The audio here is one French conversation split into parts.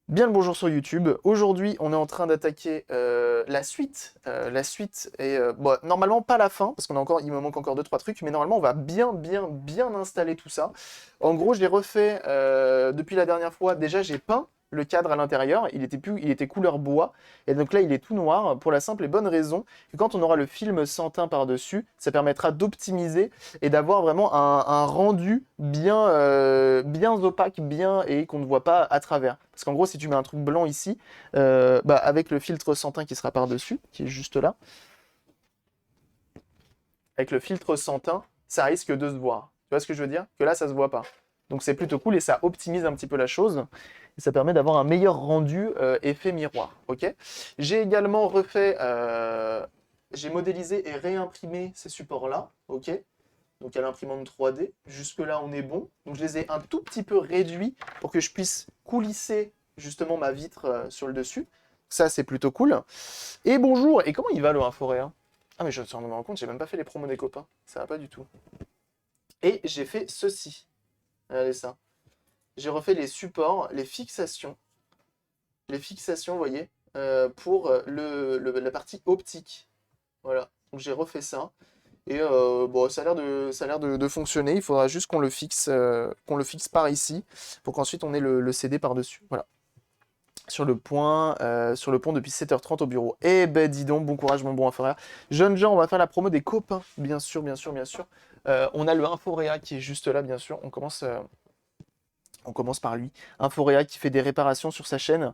Bien le bonjour sur YouTube. Aujourd'hui, on est en train d'attaquer la suite. La suite est bon, normalement pas la fin parce il me manque encore deux trois trucs, mais normalement on va bien installer tout ça. En gros, j'ai refait depuis la dernière fois. Déjà, j'ai peint le cadre à l'intérieur. Il était couleur bois, et donc là, il est tout noir pour la simple et bonne raison que quand on aura le film Santin par-dessus, ça permettra d'optimiser et d'avoir vraiment un rendu bien opaque, bien et qu'on ne voit pas à travers. Parce qu'en gros, si tu mets un truc blanc ici, avec le filtre Santin qui sera par-dessus, qui est juste là, avec le filtre Santin, ça risque de se voir. Tu vois ce que je veux dire? Que là, ça se voit pas. Donc c'est plutôt cool et ça optimise un petit peu la chose. Et ça permet d'avoir un meilleur rendu effet miroir. Ok. J'ai également refait, j'ai modélisé et réimprimé ces supports-là. Ok. Donc à l'imprimante 3D. Jusque-là, on est bon. Donc je les ai un tout petit peu réduits pour que je puisse coulisser justement ma vitre sur le dessus. Ça, c'est plutôt cool. Et bonjour, et comment il va le Inforéa? Ah mais je me suis rendu compte, j'ai même pas fait les promos des copains. Ça va pas du tout. Et j'ai fait ceci. Regardez ça. J'ai refait les supports, les fixations. Les fixations, vous voyez, pour la partie optique. Voilà. Donc j'ai refait ça. Et bon, ça a l'air de fonctionner. Il faudra juste qu'on le fixe par ici, pour qu'ensuite on ait le CD par-dessus. Voilà. Sur le pont depuis 7h30 au bureau. Eh ben dis donc, bon courage mon bon Inforéa. Jeunes gens, on va faire la promo des copains, bien sûr, bien sûr, bien sûr. On a le Inforéa qui est juste là, bien sûr. On commence par lui. Inforéa qui fait des réparations sur sa chaîne,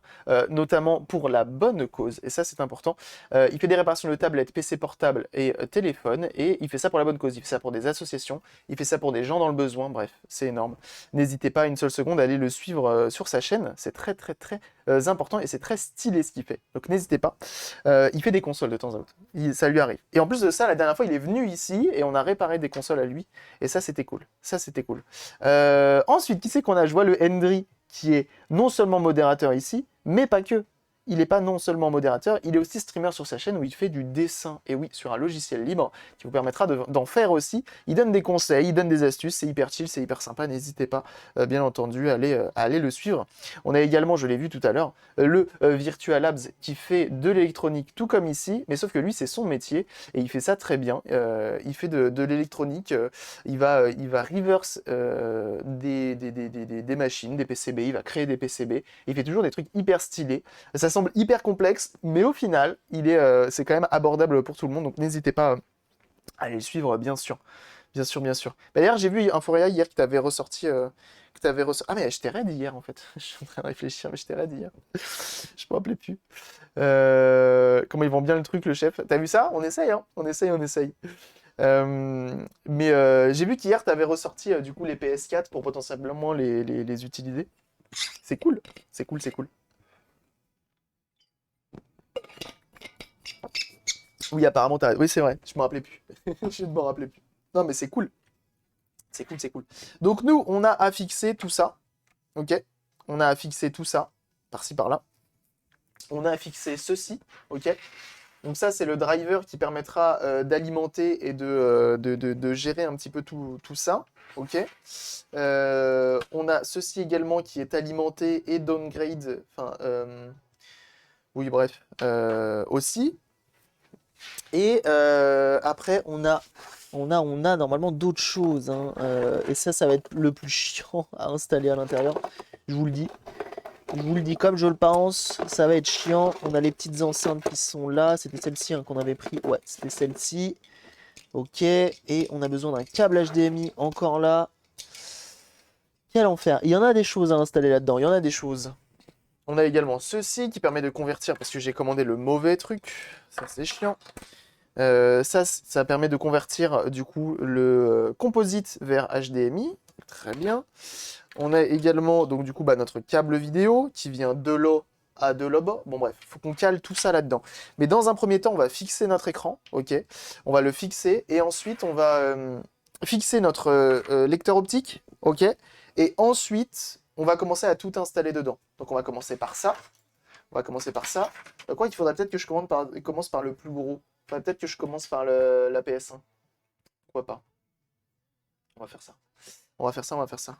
notamment pour la bonne cause, et ça c'est important. Il fait des réparations de tablettes, PC portable et téléphone, et il fait ça pour la bonne cause. Il fait ça pour des associations, il fait ça pour des gens dans le besoin, bref, c'est énorme. N'hésitez pas une seule seconde à aller le suivre sur sa chaîne, c'est très important et c'est très stylé ce qu'il fait. Donc n'hésitez pas. Il fait des consoles de temps à autre, ça lui arrive. Et en plus de ça, la dernière fois il est venu ici et on a réparé des consoles à lui, et ça c'était cool. Ça c'était cool. Ensuite, qui c'est qu'on a? Je vois le Hendry qui est non seulement modérateur ici, mais pas que. Il n'est pas non seulement modérateur, il est aussi streamer sur sa chaîne où il fait du dessin. Et oui, sur un logiciel libre qui vous permettra d'en faire aussi. Il donne des conseils, il donne des astuces, c'est hyper chill, c'est hyper sympa. N'hésitez pas, bien entendu, à aller le suivre. On a également, je l'ai vu tout à l'heure, le Virtua Labs qui fait de l'électronique tout comme ici, mais sauf que lui, c'est son métier et il fait ça très bien. Il fait de l'électronique. Il va reverse des machines, des PCB, il va créer des PCB, il fait toujours des trucs hyper stylés. Ça semble hyper complexe, mais au final, c'est quand même abordable pour tout le monde, donc n'hésitez pas à aller le suivre, bien sûr. Bien sûr, bien sûr. D'ailleurs, j'ai vu Inforéa hier qui t'avait ressorti. Ah, mais j'étais raid hier en fait. Je suis en train de réfléchir, mais j'étais raid hier. Je me rappelais plus. Comment ils vendent bien le truc, le chef. T'as vu ça? On essaye, hein? On essaye, on essaye. J'ai vu qu'hier, tu avais ressorti du coup les PS4 pour potentiellement les utiliser. C'est cool, c'est cool, c'est cool. Oui, apparemment, t'as... Oui, c'est vrai, je me rappelais plus. Je ne me rappelais plus. Non, mais c'est cool, c'est cool, c'est cool. Donc nous, on a affixé tout ça, ok? On a affixé tout ça, par-ci, par-là. On a affixé ceci, ok? Donc ça, c'est le driver qui permettra d'alimenter et de gérer un petit peu tout ça. Ok. On a ceci également qui est alimenté et downgrade. Enfin, oui, bref, aussi. Et après, on a normalement d'autres choses, hein, et ça va être le plus chiant à installer à l'intérieur. Je vous le dis. Je vous le dis comme je le pense, ça va être chiant. On a les petites enceintes qui sont là. C'était celle-ci hein, qu'on avait pris. Ouais, c'était celle-ci. Ok. Et on a besoin d'un câble HDMI encore là. Quel enfer. Il y en a des choses à installer là-dedans. Il y en a des choses. On a également ceci qui permet de convertir parce que j'ai commandé le mauvais truc. Ça, c'est chiant. Ça permet de convertir du coup le composite vers HDMI. Très bien. On a également donc du coup notre câble vidéo qui vient de là à de là-bas. Bon bref, il faut qu'on cale tout ça là-dedans. Mais dans un premier temps, on va fixer notre écran, ok? On va le fixer et ensuite on va fixer notre lecteur optique, ok? Et ensuite, on va commencer à tout installer dedans. Donc on va commencer par ça. On va commencer par ça. Quoi qu'il faudrait peut-être que je commence par le plus gros. Faudrait peut-être que je commence par la PS1. Pourquoi pas? On va faire ça. On va faire ça, on va faire ça.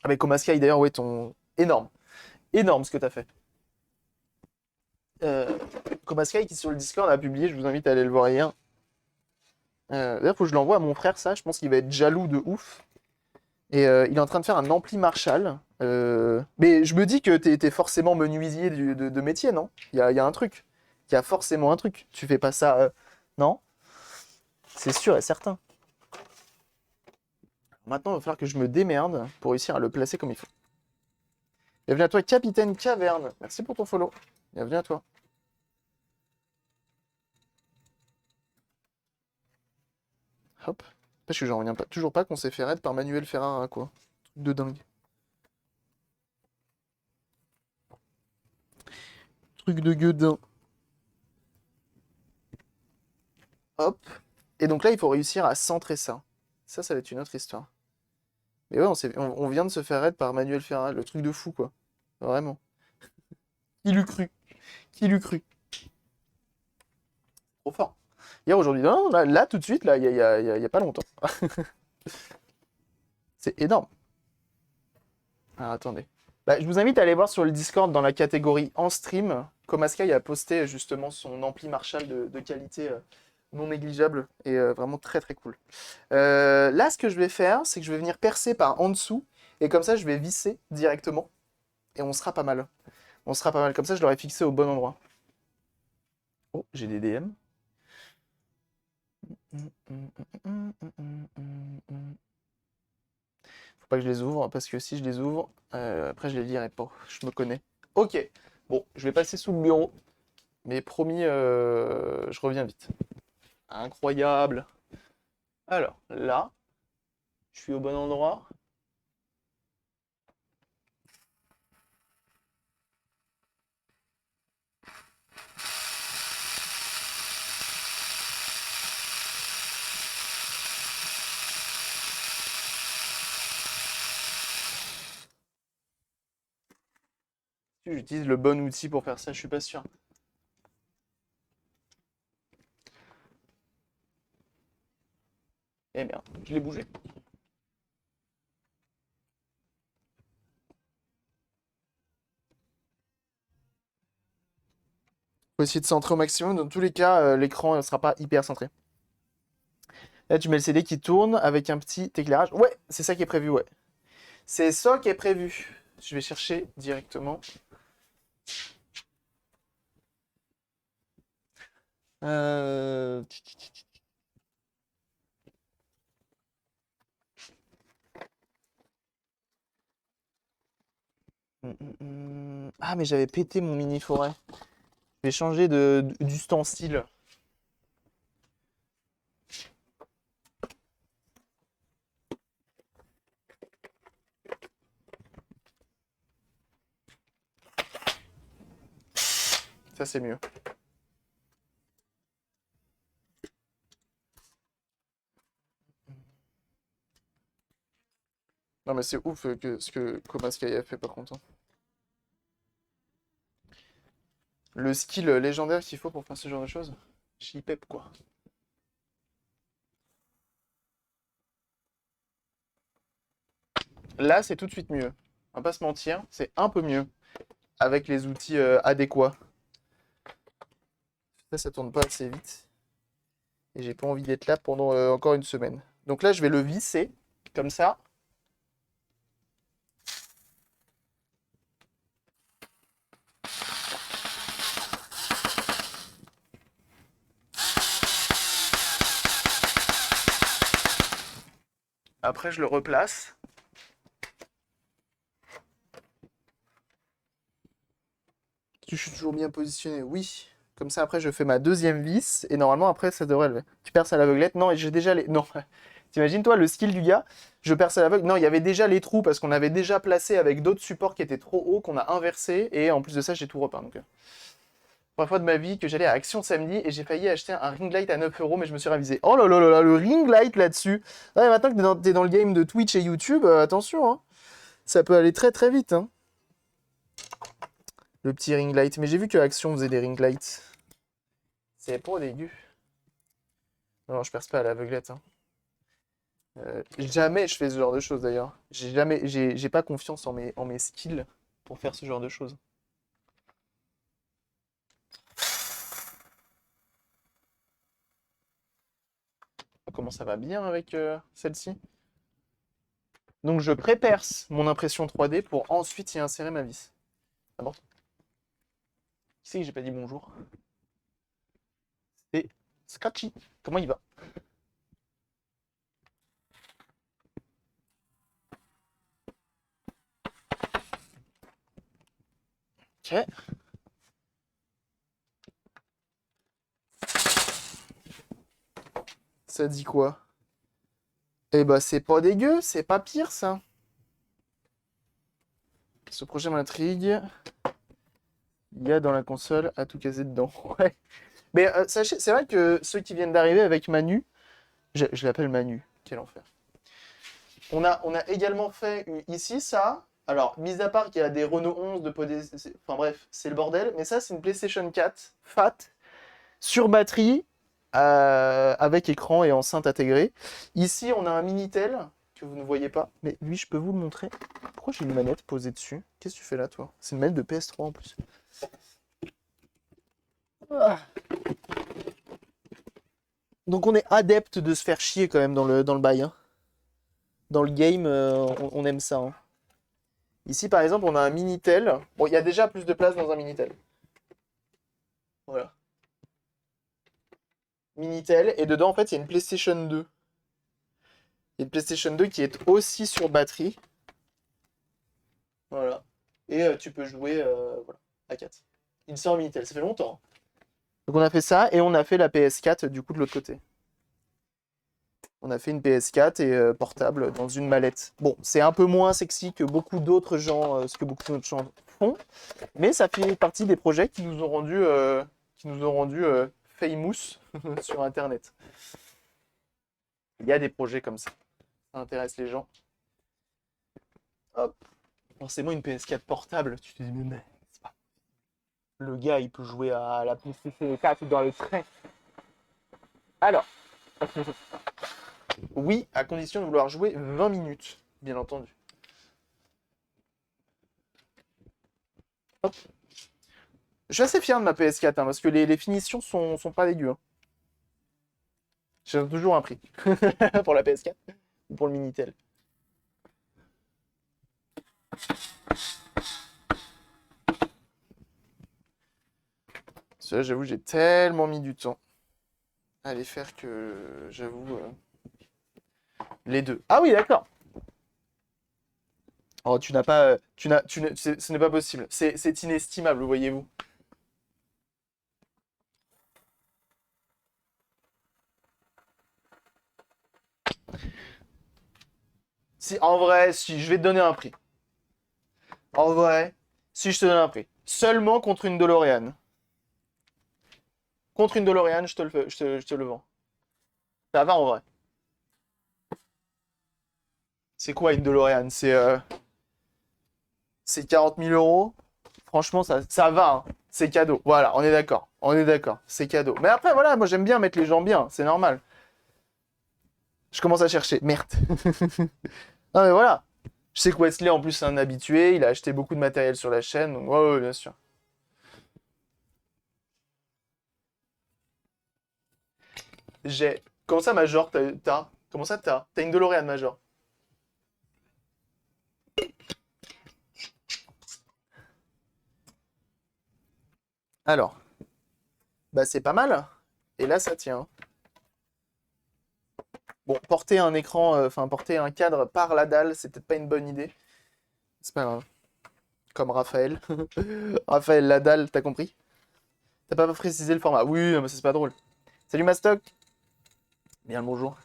Avec Coma Sky d'ailleurs, ouais, ton... Énorme. énorme ce que t'as fait. Coma Sky qui sur le Discord a publié, je vous invite à aller le voir hier. D'ailleurs, faut que je l'envoie à mon frère, ça, je pense qu'il va être jaloux de ouf. Et il est en train de faire un ampli Marshall. Mais je me dis que t'es forcément menuisier de métier, non? Il y a un truc. Il y a forcément un truc. Tu fais pas ça, non? C'est sûr et certain. Maintenant, il va falloir que je me démerde pour réussir à le placer comme il faut. Bienvenue à toi, Capitaine Caverne. Merci pour ton follow. Bienvenue à toi. Hop. Parce que j'en reviens pas, toujours pas qu'on s'est fait raid par Manuel Ferrara, quoi. Truc de dingue. Truc de gueudin. Hop. Et donc là, il faut réussir à centrer ça. Ça va être une autre histoire. Mais ouais, on vient de se faire raid par Manuel Ferrara, le truc de fou, quoi. Vraiment. Qui l'eût cru? Qui l'eût cru? Trop fort. Hier, aujourd'hui, non, là, tout de suite, là, il y a pas longtemps. C'est énorme. Alors, attendez. Bah, je vous invite à aller voir sur le Discord dans la catégorie en stream. Comasky a posté justement son ampli Marshall de qualité non négligeable et vraiment très très cool. Là, ce que je vais faire, c'est que je vais venir percer par en dessous et comme ça, je vais visser directement et on sera pas mal. On sera pas mal. Comme ça, je l'aurai fixé au bon endroit. Oh, j'ai des DM. Faut pas que je les ouvre parce que si je les ouvre, après je les lirai pas. Je me connais. Ok. Bon, je vais passer sous le bureau. Mais promis, je reviens vite. Incroyable. Alors, là, je suis au bon endroit. Si j'utilise le bon outil pour faire ça, je suis pas sûr. Eh merde, je l'ai bougé. Faut essayer de centrer au maximum. Dans tous les cas, l'écran ne sera pas hyper centré. Là, tu mets le CD qui tourne avec un petit éclairage. Ouais, c'est ça qui est prévu, ouais. C'est ça qui est prévu. Je vais chercher directement. Euh... Ah, mais j'avais pété mon mini forêt. Je vais changer d'ustensile. Ça, c'est mieux. Non, mais c'est ouf ce que Komaski a fait, par contre, hein. Le skill légendaire qu'il faut pour faire ce genre de choses. Chipep, quoi. Là, c'est tout de suite mieux. On va pas se mentir, c'est un peu mieux. Avec les outils adéquats. Ça tourne pas assez vite. Et j'ai pas envie d'être là pendant encore une semaine. Donc là, je vais le visser, comme ça. Après, je le replace. Je suis toujours bien positionné, oui. Comme ça, après, je fais ma deuxième vis. Et normalement, après, ça devrait lever. Tu perces à l'aveuglette. Non, et j'ai déjà les... Non. T'imagines, toi, le skill du gars, je perce à l'aveugle. Non, il y avait déjà les trous parce qu'on avait déjà placé avec d'autres supports qui étaient trop hauts, qu'on a inversé. Et en plus de ça, j'ai tout repeint. Donc, première fois de ma vie que j'allais à Action samedi et j'ai failli acheter un ring light à 9 euros, mais je me suis ravisé. Oh là là là là, le ring light là-dessus. Ouais, maintenant que t'es dans le game de Twitch et YouTube, attention, hein. Ça peut aller très très vite, hein. Le petit ring light. Mais j'ai vu que Action faisait des ring lights. C'est pas dégueu. Non, je perce pas à l'aveuglette, hein. Jamais je fais ce genre de choses d'ailleurs. J'ai pas confiance en mes skills. pour faire ce genre de choses. Comment ça va bien avec celle-ci? Donc je pré-perce mon impression 3D pour ensuite y insérer ma vis. Ah bon? Qui c'est que j'ai pas dit bonjour? C'est Scratchy. Comment il va? Ok. Ça dit quoi? Eh bah c'est pas dégueu, c'est pas pire ça. Ce projet m'intrigue. Il y a dans la console à tout caser dedans. Ouais. Mais sachez, c'est vrai que ceux qui viennent d'arriver avec Manu, je l'appelle Manu, quel enfer. On a également fait ici ça. Alors, mis à part qu'il y a des Renault 11 de Podé... Enfin bref, c'est le bordel. Mais ça, c'est une PlayStation 4 Fat sur batterie avec écran et enceinte intégrée. Ici, on a un Minitel que vous ne voyez pas. Mais lui, je peux vous le montrer. Pourquoi j'ai une manette posée dessus? Qu'est-ce que tu fais là, toi? C'est une manette de PS3 en plus. Ah. Donc on est adepte de se faire chier quand même dans le bail. Hein. Dans le game, on aime ça. Hein. Ici, par exemple, on a un Minitel. Bon, il y a déjà plus de place dans un Minitel. Voilà. Minitel. Et dedans, en fait, il y a une PlayStation 2. Il y a une PlayStation 2 qui est aussi sur batterie. Voilà. Et tu peux jouer voilà, à 4. Il sort en Minitel. Ça fait longtemps. Donc on a fait ça et on a fait la PS4 du coup de l'autre côté. On a fait une PS4 et portable dans une mallette. Bon, c'est un peu moins sexy que beaucoup d'autres gens, ce que beaucoup d'autres gens font, mais ça fait partie des projets qui nous ont rendu famous sur Internet. Il y a des projets comme ça. Ça intéresse les gens. Hop. Forcément une PS4 portable. Tu te dis mais c'est pas. Le gars, il peut jouer à la PlayStation 4 dans le train. Alors. Oui, à condition de vouloir jouer 20 minutes, bien entendu. Hop. Je suis assez fier de ma PS4, hein, parce que les finitions sont pas dégueu. Hein. J'ai toujours un prix pour la PS4 ou pour le Minitel. Cela, j'avoue, j'ai tellement mis du temps à les faire que j'avoue les deux. Ah oui, d'accord. Oh, tu n'as pas, ce n'est pas possible. C'est inestimable, voyez-vous. Si, en vrai, si, je vais te donner un prix. En vrai, si je te donne un prix. Seulement contre une DeLorean. Contre une DeLorean, je te le vends. Ça va en vrai. C'est quoi une DeLorean? C'est 40 000 euros. Franchement, ça va. Hein. C'est cadeau. Voilà, on est d'accord. On est d'accord. C'est cadeau. Mais après, voilà, moi j'aime bien mettre les gens bien. C'est normal. Je commence à chercher. Merde. Non, mais voilà. Je sais que Wesley, en plus, c'est un habitué. Il a acheté beaucoup de matériel sur la chaîne. Donc, ouais, ouais, bien sûr. J'ai. Comment ça, Major? Comment ça, T'as une DeLorean, Major? Alors. Bah, c'est pas mal. Et là, ça tient. Bon, porter un écran, enfin, porter un cadre par la dalle, c'est peut-être pas une bonne idée. C'est pas grave. Comme Raphaël. Raphaël, la dalle, t'as compris? T'as pas précisé le format. Oui, non, mais c'est pas drôle. Salut Mastoc. Bien le bonjour.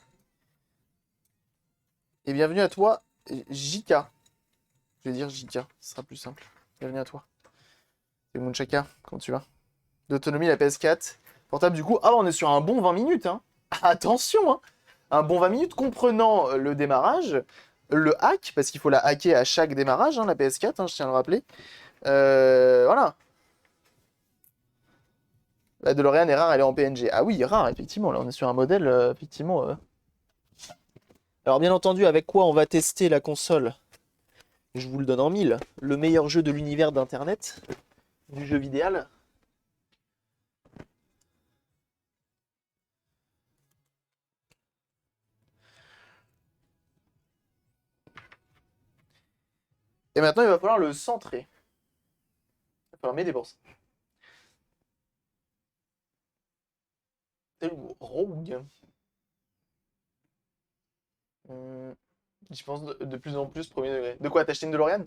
Et bienvenue à toi, JK. Je vais dire JK, ce sera plus simple. Bienvenue à toi. C'est Moonchaka, comment tu vas? D'autonomie, la PS4. Portable, du coup. Ah, on est sur un bon 20 minutes, hein. Attention, hein. Un bon 20 minutes comprenant le démarrage, le hack, parce qu'il faut la hacker à chaque démarrage, hein, la PS4, hein, je tiens à le rappeler. Voilà. La DeLorean est rare, elle est en PNG. Ah oui, rare, effectivement. Là, on est sur un modèle, effectivement. Alors, bien entendu, avec quoi on va tester la console? Je vous le donne en mille. Le meilleur jeu de l'univers d'Internet, du jeu vidéo. Et maintenant, il va falloir le centrer. Il va falloir mettre des bourses. C'est le rogue. Je pense de plus en plus premier degré. De quoi, t'acheter une DeLorean?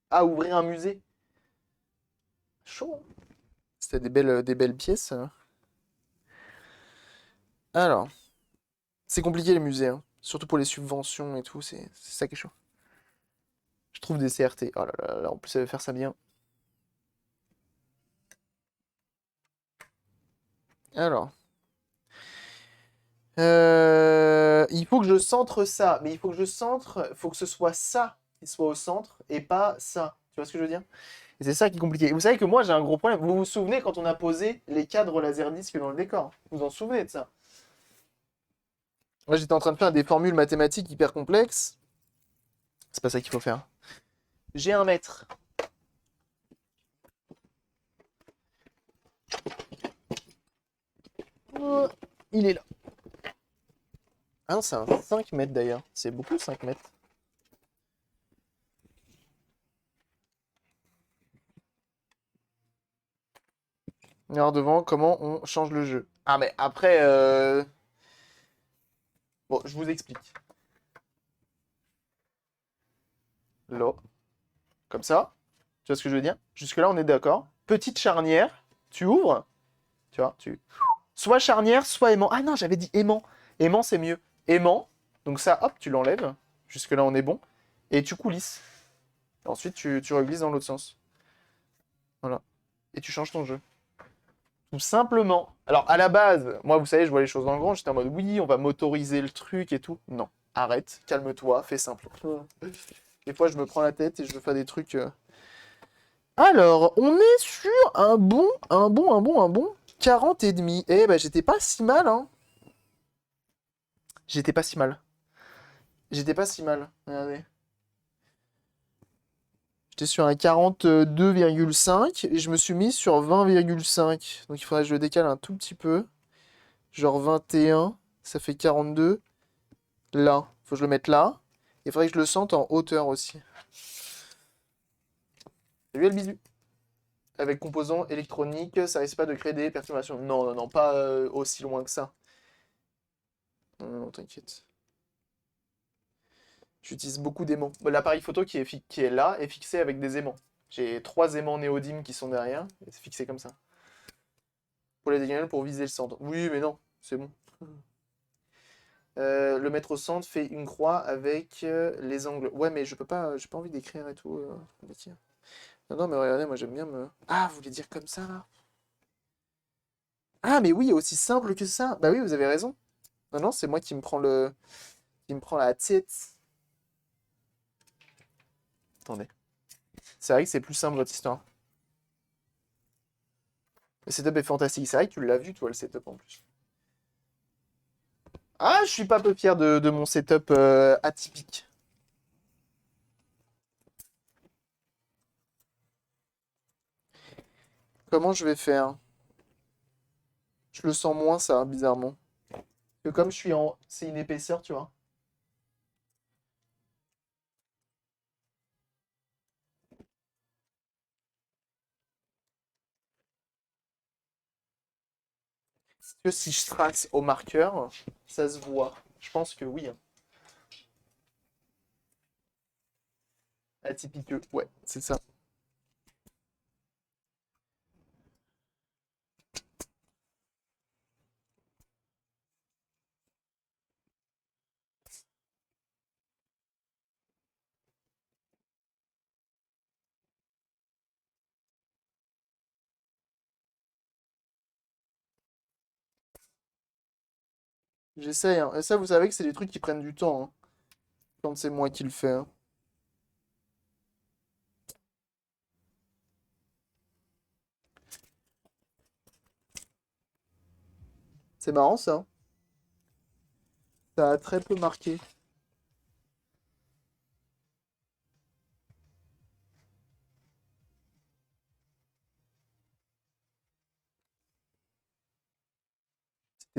Ah, ouvrir un musée. Chaud, hein. C'était des belles pièces. Alors, c'est compliqué les musées, hein. Surtout pour les subventions et tout, c'est ça qui est chaud. Je trouve des CRT. Oh là là là, en plus, elle va faire ça bien. Alors. Il faut que je centre ça, mais il faut que je centre, faut que ce soit ça qui soit au centre et pas ça. Tu vois ce que je veux dire? Et c'est ça qui est compliqué. Et vous savez que moi j'ai un gros problème. Vous vous souvenez quand on a posé les cadres laserdisc dans le décor? Vous vous en souvenez de ça? Moi j'étais en train de faire des formules mathématiques hyper complexes. C'est pas ça qu'il faut faire. J'ai un mètre. Il est là. Ah non, c'est un 5 mètres d'ailleurs. C'est beaucoup 5 mètres. Alors devant, comment on change le jeu? Ah mais après, bon, je vous explique. Là, comme ça. Tu vois ce que je veux dire? Jusque-là, on est d'accord. Petite charnière, tu ouvres, tu vois, tu... Soit charnière, soit aimant. Ah non, j'avais dit aimant. Aimant, c'est mieux. Aimant, donc ça, hop, tu l'enlèves. Jusque-là, on est bon. Et tu coulisses. Ensuite, tu reglisses dans l'autre sens. Voilà. Et tu changes ton jeu. Tout simplement. Alors, à la base, moi, vous savez, je vois les choses dans le grand. J'étais en mode, oui, on va motoriser le truc et tout. Non. Arrête, calme-toi, fais simple. Des fois, je me prends la tête et je veux faire des trucs... Alors, on est sur un bon 40 et demi. Eh ben, j'étais pas si mal, hein. J'étais pas si mal. J'étais pas si mal. Regardez. J'étais sur un 42,5 et je me suis mis sur 20,5. Donc il faudrait que je le décale un tout petit peu. Genre 21, ça fait 42. Là, faut que je le mette là. Il faudrait que je le sente en hauteur aussi. Salut le bisou. Avec composants électroniques, ça risque pas de créer des perturbations. Non, non, non, pas aussi loin que ça. Non, non, non, t'inquiète. J'utilise beaucoup d'aimants. Bon, l'appareil photo qui est là est fixé avec des aimants. J'ai 3 aimants néodymes qui sont derrière, et c'est fixé comme ça. Pour les diagonales, pour viser le centre. Oui, mais non, c'est bon. Le mettre au centre fait une croix avec les angles. Ouais, mais je peux pas, j'ai pas envie d'écrire et tout. Non, non, mais regardez, moi j'aime bien me. Ah, vous voulez dire comme ça là? Ah, mais oui, aussi simple que ça. Bah oui, vous avez raison. Non, non, c'est moi qui me prend la tête. Attendez. C'est vrai que c'est plus simple votre histoire. Le setup est fantastique. C'est vrai que tu l'as vu, toi, le setup en plus. Ah, je suis pas peu fier de mon setup atypique. Comment je vais faire? Je le sens moins, ça, bizarrement. Que comme je suis en... C'est une épaisseur, tu vois. Est-ce que si je trace au marqueur, ça se voit? Je pense que oui, hein. Atypique, ouais, c'est ça. J'essaye, hein. Et ça, vous savez que c'est des trucs qui prennent du temps, hein, quand c'est moi qui le fais, hein. C'est marrant, ça, hein. Ça a très peu marqué.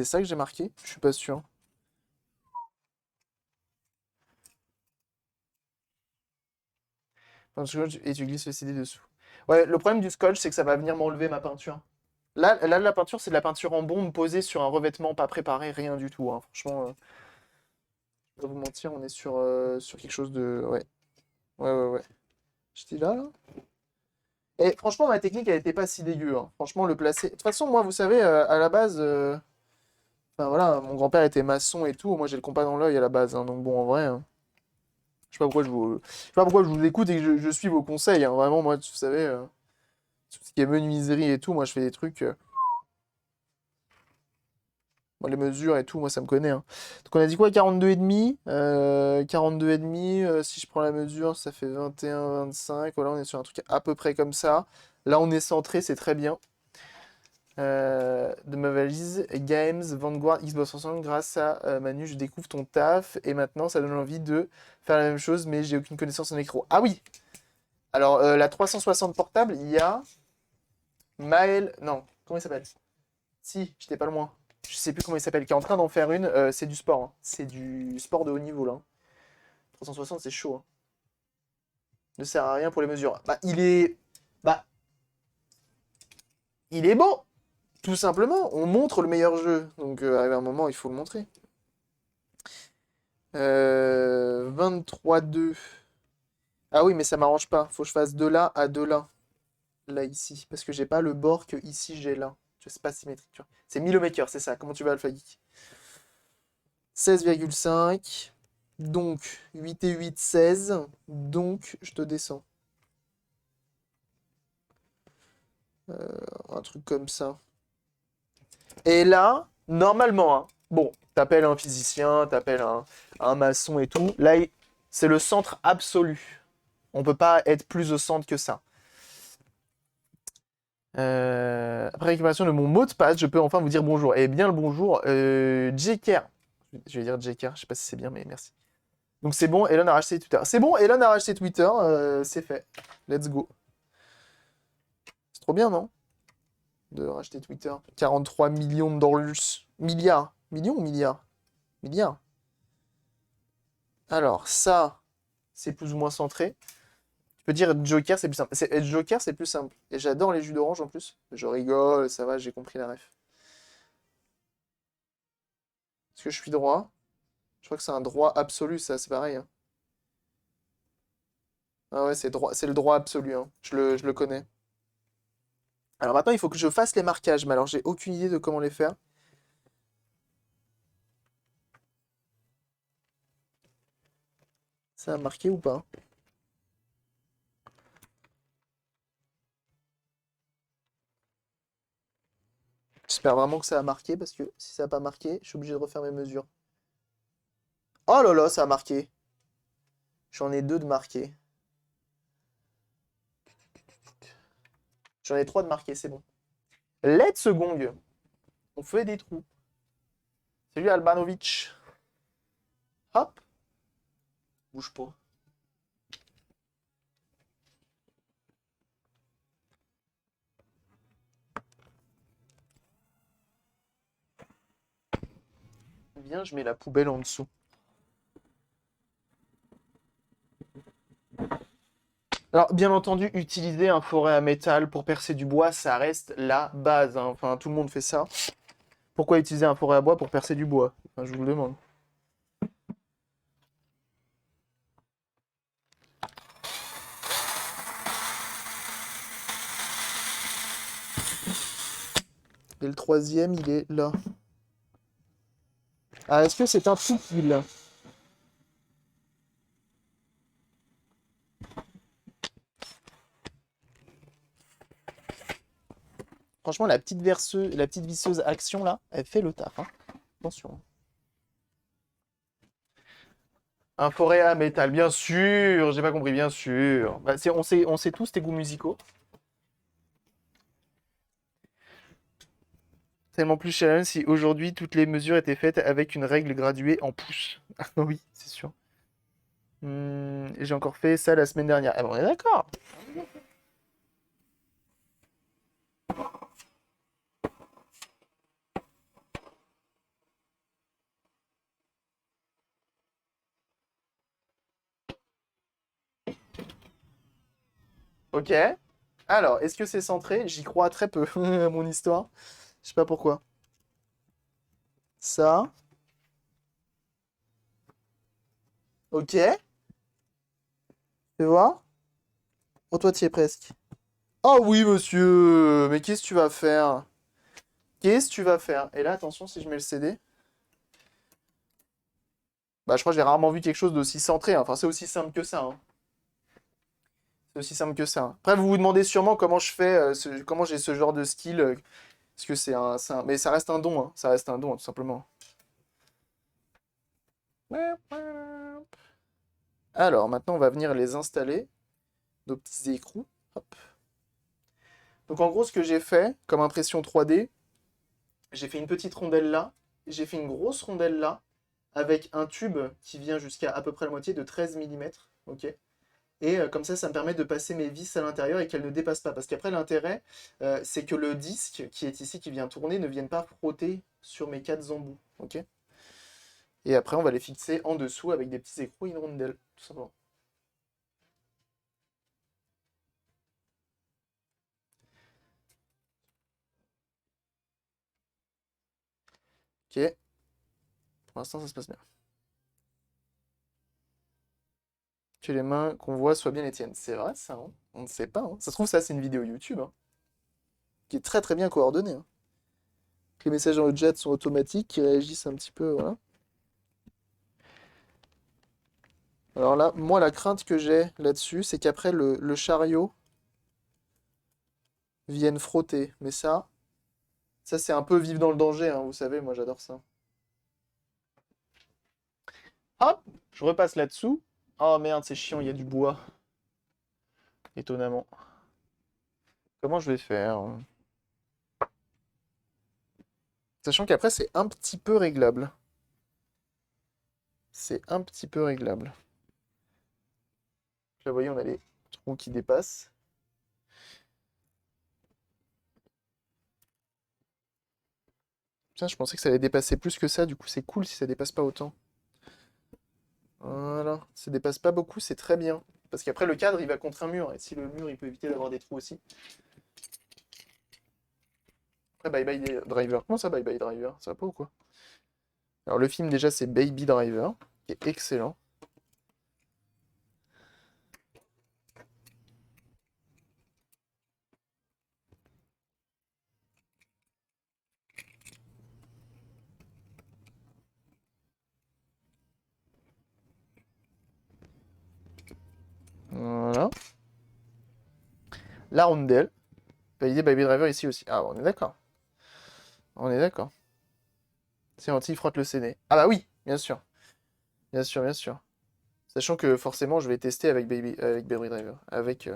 C'est ça que j'ai marqué? Je suis pas sûr. Et tu glisses le CD dessous. Ouais, le problème du scotch, c'est que ça va venir m'enlever ma peinture. Là, la peinture, c'est de la peinture en bombe posée sur un revêtement pas préparé, rien du tout, hein. Franchement, je vais pas vous mentir, on est sur quelque chose de... Ouais, ouais. J'étais là. Et franchement, ma technique, elle était pas si dégueu, hein. Franchement, le placer... De toute façon, moi, vous savez, à la base... Enfin, voilà, mon grand-père était maçon et tout. Moi, j'ai le compas dans l'œil à la base, hein. Donc bon, en vrai... Je sais pas pourquoi je sais pas pourquoi je vous écoute et que je suis vos conseils, hein. Vraiment, moi, vous savez... tout ce qui est menuiserie et tout, moi, je fais des trucs... Moi, les mesures et tout, moi, ça me connaît, hein. Donc, on a dit quoi? 42,5. 42,5. Si je prends la mesure, ça fait 21, 25. Voilà, on est sur un truc à peu près comme ça. Là, on est centré, c'est très bien. De ma valise, Games, Vanguard, Xbox 360, grâce à Manu, je découvre ton taf. Et maintenant, ça donne envie de faire la même chose, mais j'ai aucune connaissance en écro. Ah oui! Alors, la 360 portable, il y a Maël. Non, comment il s'appelle? Si, j'étais pas loin. Je sais plus comment il s'appelle, qui est en train d'en faire une. C'est du sport, hein. C'est du sport de haut niveau là. 360, c'est chaud, hein. Ne sert à rien pour les mesures. Bah, il est. Bah, il est bon! Tout simplement. On montre le meilleur jeu. Donc, arrivé un moment, il faut le montrer. 23,2. Ah oui, mais ça m'arrange pas. Faut que je fasse de là à de là. Là, ici. Parce que j'ai pas le bord que ici j'ai là. C'est pas symétrique, tu vois. C'est Milomaker, c'est ça. Comment tu vas, Alpha Geek? 16,5. Donc, 8 et 8, 16. Donc, je te descends. Un truc comme ça. Et là, normalement, hein, bon, t'appelles un physicien, t'appelles un maçon et tout. Là, c'est le centre absolu. On peut pas être plus au centre que ça. Après récupération de mon mot de passe, je peux enfin vous dire bonjour. Eh bien, le bonjour, Jeker. Je vais dire Jeker, je sais pas si c'est bien, mais merci. Donc c'est bon, Elon a racheté Twitter. C'est bon, Elon a racheté Twitter, c'est fait. Let's go. C'est trop bien, non? De racheter Twitter. 43 millions de dollars. Milliards. Millions ou milliards? Milliards. Alors, ça, c'est plus ou moins centré. Tu peux dire Joker, c'est plus simple. Joker, c'est plus simple. Et j'adore les jus d'orange en plus. Je rigole, ça va, j'ai compris la ref. Est-ce que je suis droit? Je crois que c'est un droit absolu, ça, c'est pareil, hein. Ah ouais, c'est le droit absolu, hein. Je le connais. Alors maintenant, il faut que je fasse les marquages, mais alors j'ai aucune idée de comment les faire. Ça a marqué ou pas? J'espère vraiment que ça a marqué, parce que si ça n'a pas marqué, je suis obligé de refaire mes mesures. Oh là là, ça a marqué. J'en ai deux de marqués. J'en ai trois de marqués, c'est bon. Let's gong. On fait des trous. Salut Albanovic. Hop. Bouge pas. Viens, je mets la poubelle en dessous. Alors, bien entendu, utiliser un forêt à métal pour percer du bois, ça reste la base, hein. Enfin, tout le monde fait ça. Pourquoi utiliser un forêt à bois pour percer du bois? Enfin, je vous le demande. Et le troisième, il est là. Ah, est-ce que c'est un tout pile? Franchement, la petite visseuse action là, elle fait le taf, hein. Attention. Un forêt à métal, bien sûr. J'ai pas compris, bien sûr. Bah, on sait tous tes goûts musicaux. Tellement plus challenge si aujourd'hui toutes les mesures étaient faites avec une règle graduée en pouces. Ah oui, c'est sûr. J'ai encore fait ça la semaine dernière. Ah bon, on est d'accord. Ok. Alors, est-ce que c'est centré? J'y crois très peu, à mon histoire. Je sais pas pourquoi. Ça. Ok. Fais voir. Oh, toi, tu y es presque. Oh oui, monsieur! Mais qu'est-ce que tu vas faire? Qu'est-ce que tu vas faire? Et là, attention, si je mets le CD. Bah, je crois que j'ai rarement vu quelque chose d'aussi centré, hein. Enfin, c'est aussi simple que ça, hein. C'est aussi simple que ça, hein. Après, vous vous demandez sûrement comment je fais, comment j'ai ce genre de skill. Parce que mais ça reste un don, hein. Ça reste un don, tout simplement. Alors, maintenant, on va venir les installer. Nos petits écrous. Hop. Donc, en gros, ce que j'ai fait, comme impression 3D, j'ai fait une petite rondelle là. J'ai fait une grosse rondelle là. Avec un tube qui vient jusqu'à à peu près la moitié de 13 mm. Ok. Et comme ça me permet de passer mes vis à l'intérieur et qu'elles ne dépassent pas. Parce qu'après, l'intérêt, c'est que le disque qui est ici, qui vient tourner, ne vienne pas frotter sur mes 4 embouts. Ok. Et après, on va les fixer en dessous avec des petits écrous et une rondelle, tout simplement. Ok. Pour l'instant, ça se passe bien. Que les mains qu'on voit soient bien les tiennes. C'est vrai, ça, hein. On ne sait pas, hein. Ça se trouve, ça, c'est une vidéo YouTube, hein, qui est très très bien coordonnée, hein. Que les messages dans le chat sont automatiques, qui réagissent un petit peu, voilà. Alors là, moi, la crainte que j'ai là-dessus, c'est qu'après, le chariot vienne frotter. Mais ça c'est un peu vivre dans le danger, hein, vous savez, moi, j'adore ça. Hop, je repasse là-dessous. Oh merde, c'est chiant, il y a du bois. Étonnamment. Comment je vais faire? Sachant qu'après, c'est un petit peu réglable. C'est un petit peu réglable. Là, vous voyez, on a les trous qui dépassent. Putain, je pensais que ça allait dépasser plus que ça, du coup, c'est cool si ça dépasse pas autant. Voilà, ça dépasse pas beaucoup, c'est très bien. Parce qu'après, le cadre, il va contre un mur. Et si le mur, il peut éviter d'avoir des trous aussi. Après, Bye Bye Driver. Comment ça, Bye Bye Driver? Ça va pas ou quoi? Alors, le film, déjà, c'est Baby Driver, qui est excellent. Voilà. La rondelle. Valider Baby Driver ici aussi. Ah, on est d'accord. On est d'accord. C'est anti, il frotte le CD. Ah bah oui, bien sûr. Bien sûr, bien sûr. Sachant que forcément, je vais tester avec Baby Driver. Avec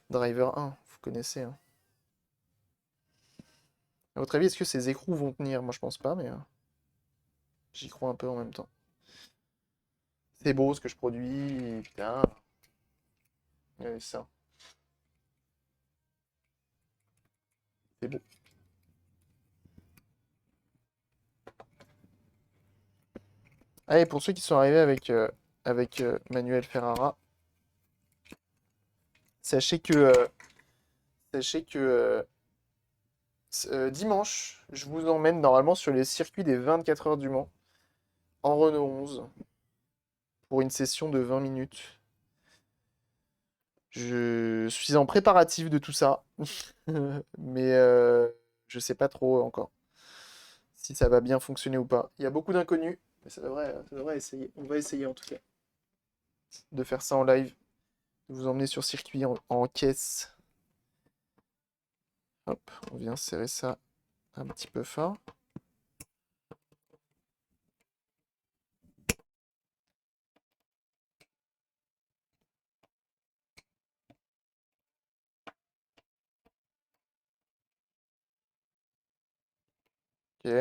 Driver 1, vous connaissez, hein. À votre avis, est-ce que ces écrous vont tenir? Moi, je pense pas, mais j'y crois un peu en même temps. C'est beau ce que je produis, putain. Ouais, ça, c'est beau. Allez, pour ceux qui sont arrivés avec Manuel Ferrara, sachez que, dimanche, je vous emmène normalement sur les circuits des 24 heures du Mans en Renault 11 pour une session de 20 minutes. Je suis en préparatif de tout ça, mais je sais pas trop encore si ça va bien fonctionner ou pas. Il y a beaucoup d'inconnus, mais ça devrait essayer. On va essayer en tout cas de faire ça en live, de vous emmener sur circuit en caisse. Hop, on vient serrer ça un petit peu fort. Ok,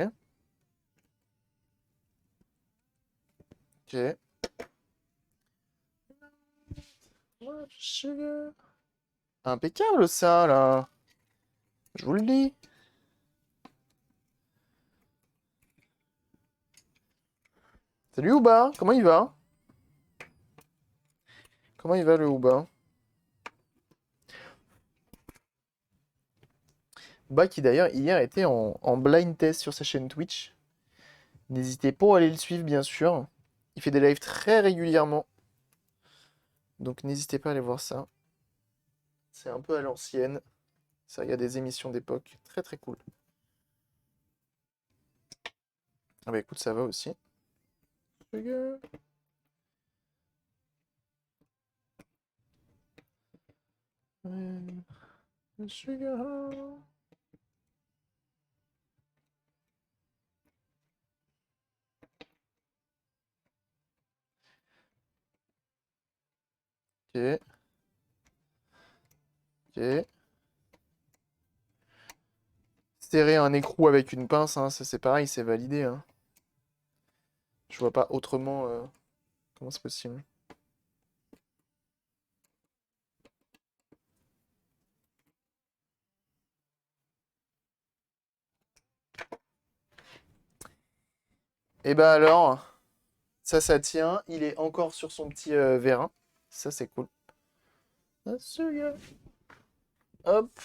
ok. Impeccable ça là. Je vous le dis. Salut Ouba, comment il va? Comment il va le Ouba? Bah, qui d'ailleurs hier était en blind test sur sa chaîne Twitch. N'hésitez pas à aller le suivre, bien sûr. Il fait des lives très régulièrement. Donc n'hésitez pas à aller voir ça. C'est un peu à l'ancienne. Ça, il y a des émissions d'époque. Très très cool. Ah bah écoute, ça va aussi. Sugar. Sugar. Ok. Ok. Serrer un écrou avec une pince, hein, ça c'est pareil, c'est validé. Hein. Je vois pas autrement comment c'est possible. Et bah alors, ça tient. Il est encore sur son petit vérin. Ça c'est cool. Hop.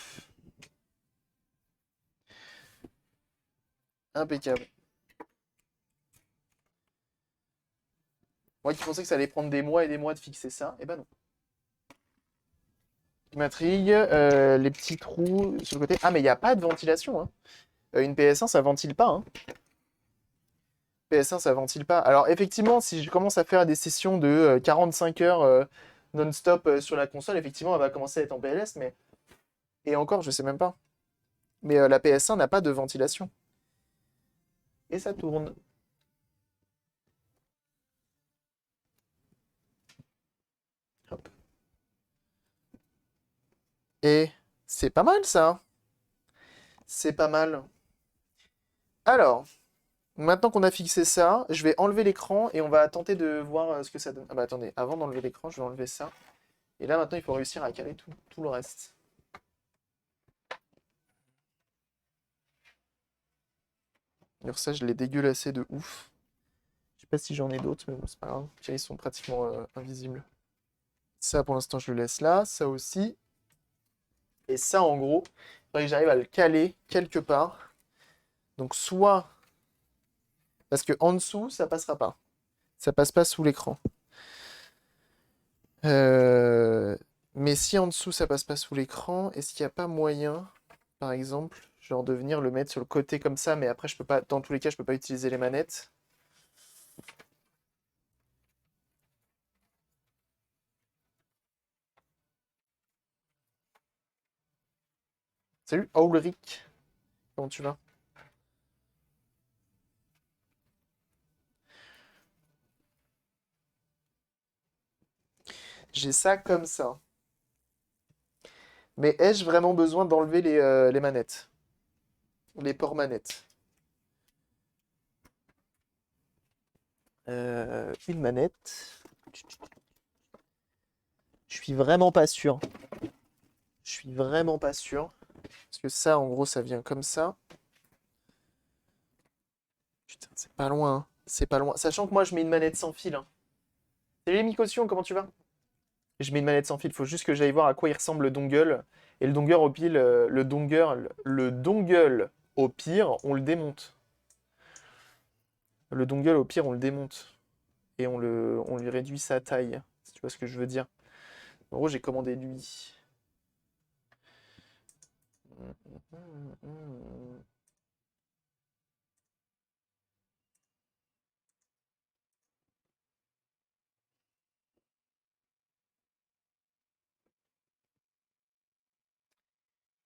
Impeccable. Moi qui pensais que ça allait prendre des mois et des mois de fixer ça, et bah non. Qui m'intrigue, les petits trous sur le côté. Ah mais il n'y a pas de ventilation. Hein. Une PS1 ça ventile pas. Hein. PS1 ça ventile pas. Alors effectivement, si je commence à faire des sessions de 45 heures non-stop sur la console, effectivement elle va commencer à être en PLS, mais... Et encore, je sais même pas. Mais la PS1 n'a pas de ventilation. Et ça tourne. Hop. Et c'est pas mal ça. C'est pas mal. Alors, maintenant qu'on a fixé ça, je vais enlever l'écran et on va tenter de voir ce que ça donne. Ah bah attendez, avant d'enlever l'écran, je vais enlever ça. Et là maintenant, il faut réussir à caler tout le reste. Alors ça, je l'ai dégueulassé de ouf. Je sais pas si j'en ai d'autres, mais bon, c'est pas grave. Ils sont pratiquement invisibles. Ça, pour l'instant, je le laisse là. Ça aussi. Et ça, en gros, il faudrait que j'arrive à le caler quelque part. Donc soit... Parce que en dessous, ça passera pas. Ça passe pas sous l'écran. Euh, Mais si en dessous, ça passe pas sous l'écran, est-ce qu'il n'y a pas moyen, par exemple, genre de venir le mettre sur le côté comme ça, mais après, je peux pas, dans tous les cas, je peux pas utiliser les manettes. Salut, Ulrich. Comment tu vas? J'ai ça comme ça. Mais ai-je vraiment besoin d'enlever les manettes? Les ports manettes. Une manette. Je suis vraiment pas sûr. Je suis vraiment pas sûr. Parce que ça, en gros, ça vient comme ça. Putain, c'est pas loin. Hein. C'est pas loin. Sachant que moi, je mets une manette sans fil. Hein. Salut Micaution, comment tu vas? Je mets une manette sans fil. Faut juste que j'aille voir à quoi il ressemble le dongle. Et le dongle au pile, le dongle au pire, on le démonte. Le dongle au pire, on le démonte. Et on lui réduit sa taille. Si tu vois ce que je veux dire. En gros, j'ai commandé lui.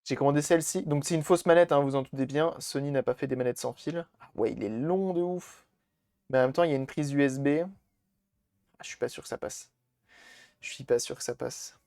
J'ai commandé celle-ci. Donc c'est une fausse manette, hein, vous en doutez bien. Sony n'a pas fait des manettes sans fil. Ah ouais, il est long de ouf. Mais en même temps, il y a une prise USB. Ah, je suis pas sûr que ça passe. Je suis pas sûr que ça passe.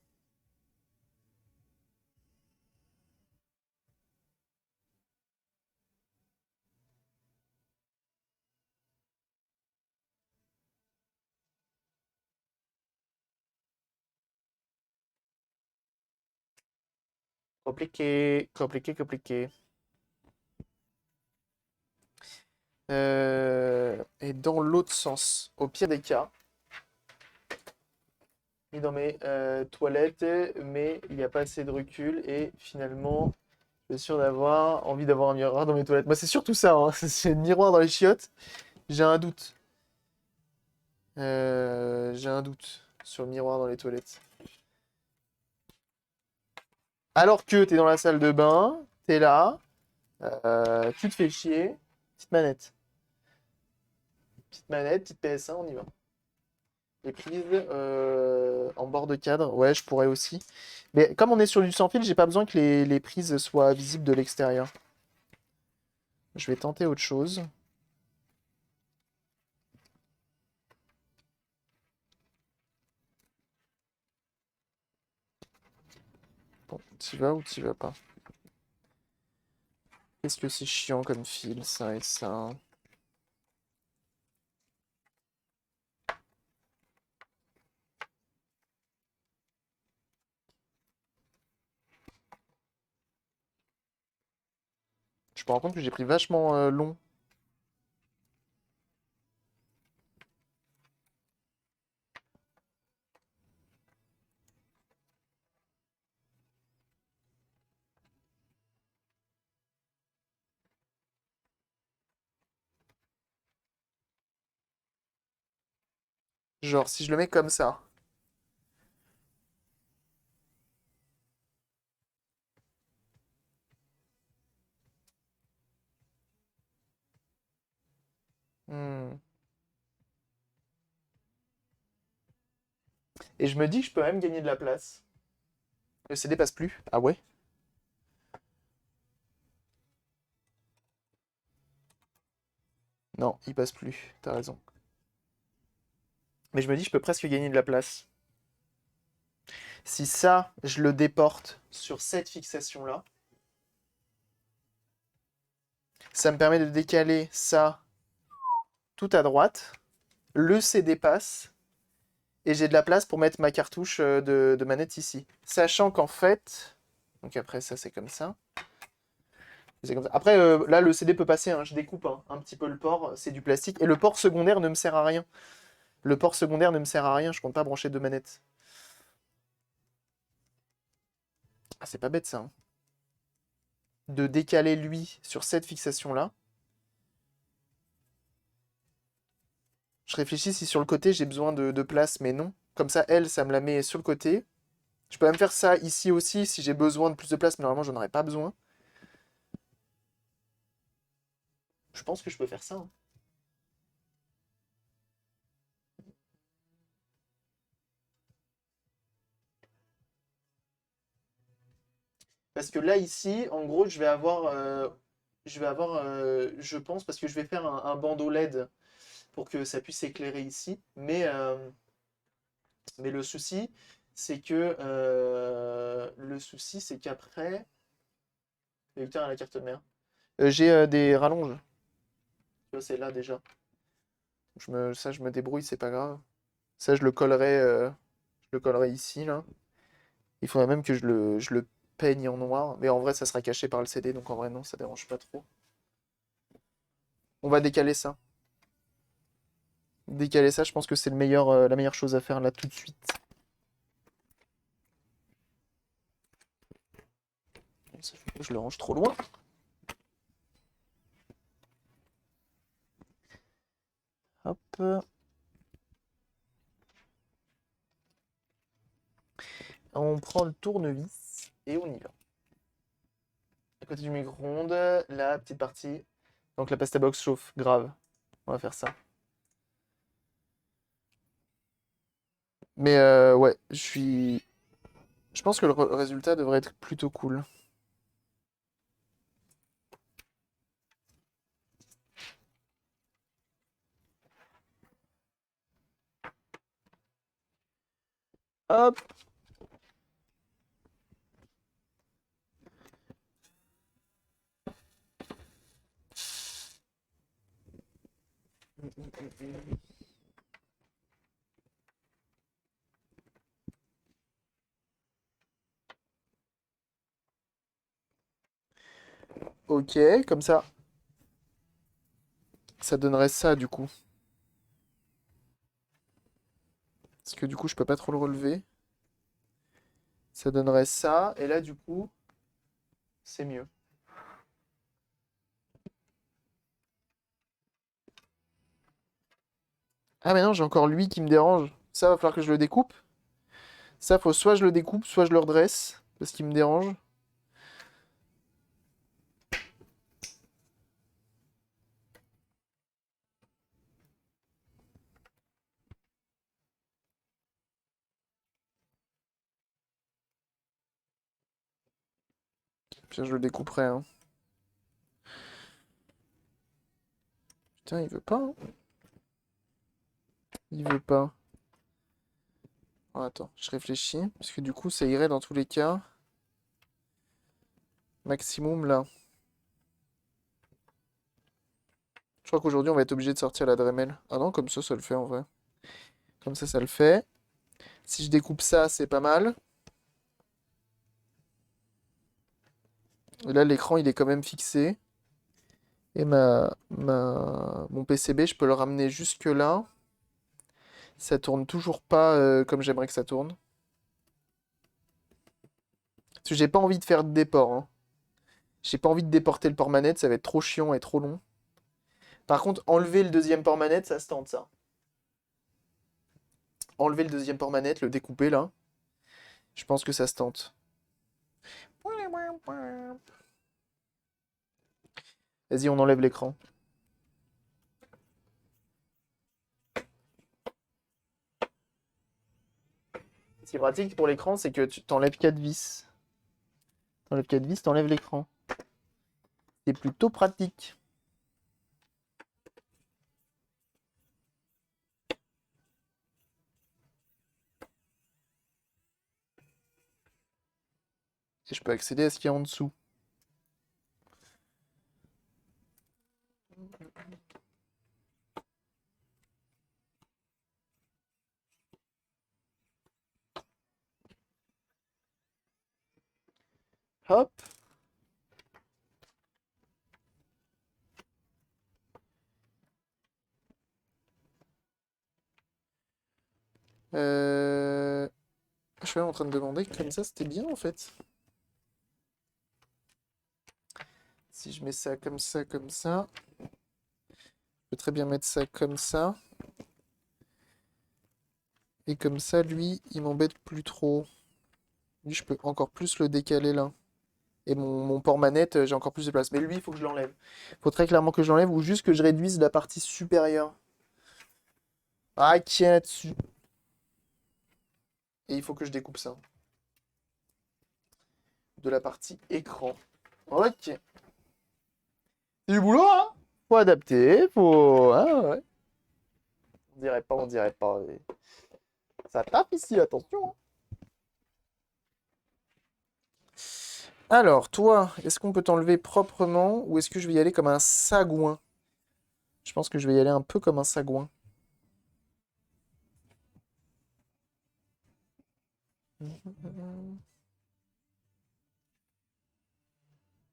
Compliqué, compliqué, compliqué. Et dans l'autre sens, au pire des cas, et dans mes toilettes, mais il n'y a pas assez de recul et finalement, Je suis sûr d'avoir envie d'avoir un miroir dans mes toilettes. Moi, c'est surtout ça, hein. C'est le miroir dans les chiottes. J'ai un doute. J'ai un doute sur le miroir dans les toilettes. Alors que t'es dans la salle de bain, t'es là, tu te fais chier. Petite manette. Petite manette, petite PS1, on y va. Les prises en bord de cadre, ouais, je pourrais aussi. Mais comme on est sur du sans fil, j'ai pas besoin que les prises soient visibles de l'extérieur. Je vais tenter autre chose. Bon, t'y vas ou t'y vas pas? Qu'est-ce que c'est chiant comme fil, ça et ça. Je me rends compte que j'ai pris vachement long. Genre, si je le mets comme ça. Hmm. Et je me dis que je peux même gagner de la place. Le CD passe plus. Ah ouais? Non, il passe plus. T'as raison. Mais je me dis, je peux presque gagner de la place. Si ça, je le déporte sur cette fixation-là, ça me permet de décaler ça tout à droite. Le CD passe. Et j'ai de la place pour mettre ma cartouche de manette ici. Sachant qu'en fait... Donc après, ça, c'est comme ça. C'est comme ça. Après, là, le CD peut passer, hein. Je découpe hein, un petit peu le port. C'est du plastique. Et le port secondaire ne me sert à rien. Le port secondaire ne me sert à rien. Je compte pas brancher deux manettes. Ah, c'est pas bête, ça, hein. De décaler, lui, sur cette fixation-là. Je réfléchis si sur le côté, j'ai besoin de place, mais non. Comme ça, elle, ça me la met sur le côté. Je peux même faire ça ici aussi, si j'ai besoin de plus de place, mais normalement, j'en aurais pas besoin. Je pense que je peux faire ça, hein. Parce que là, ici, en gros, je pense, parce que je vais faire un bandeau LED pour que ça puisse éclairer ici. Mais le souci, c'est qu'après, et putain, la carte mère. J'ai des rallonges. Tu vois, c'est là déjà. Ça, je me débrouille, c'est pas grave. Ça, je le collerai ici, là. Il faudrait même que je le peigne en noir. Mais en vrai, ça sera caché par le CD, donc en vrai, non, ça dérange pas trop. On va décaler ça. Décaler ça, je pense que c'est la meilleure chose à faire là tout de suite. Je le range trop loin. Hop. On prend le tournevis et on y va. À côté du micro-ondes, la petite partie. Donc la pasta box chauffe, grave. On va faire ça. Mais ouais, je pense que le résultat devrait être plutôt cool. Hop. Ok, comme ça. Ça donnerait ça du coup. Parce que du coup, je peux pas trop le relever. Ça donnerait ça. Et là, du coup, c'est mieux. Ah mais non, j'ai encore lui qui me dérange. Ça, va falloir que je le découpe. Ça, faut soit je le découpe, soit je le redresse. Parce qu'il me dérange. Puis je le découperai, hein. Putain, il veut pas, hein. Il veut pas. Oh, attends, je réfléchis. Parce que du coup, ça irait dans tous les cas. Maximum, là. Je crois qu'aujourd'hui, on va être obligé de sortir la Dremel. Ah non, comme ça le fait en vrai. Comme ça le fait. Si je découpe ça, c'est pas mal. Et là, l'écran, il est quand même fixé. Et mon PCB, je peux le ramener jusque là. Ça tourne toujours pas comme j'aimerais que ça tourne. Parce que j'ai pas envie de faire de déport, hein. J'ai pas envie de déporter le port manette, ça va être trop chiant et trop long. Par contre, enlever le deuxième port manette, ça se tente, ça. Enlever le deuxième port manette, le découper, là. Je pense que ça se tente. Vas-y, on enlève l'écran. Ce qui est pratique pour l'écran, c'est que tu t'enlèves 4 vis. T'enlèves 4 vis, t'enlèves l'écran. C'est plutôt pratique. Et je peux accéder à ce qu'il y a en dessous. Hop. Je suis en train de demander comme ça, c'était bien en fait. Si je mets ça, comme ça. Je peux très bien mettre ça comme ça. Et comme ça, lui, il m'embête plus trop. Lui, je peux encore plus le décaler là. Et mon port manette, j'ai encore plus de place. Mais lui, il faut que je l'enlève. Il faut très clairement que je l'enlève ou juste que je réduise la partie supérieure. Ah, qui est là-dessus. Et il faut que je découpe ça. De la partie écran. Ok. C'est du boulot, hein? Faut adapter, faut. Ah, ouais. On dirait pas. Ça tape ici, attention, hein. Alors, toi, est-ce qu'on peut t'enlever proprement ou est-ce que je vais y aller comme un sagouin? Je pense que je vais y aller un peu comme un sagouin.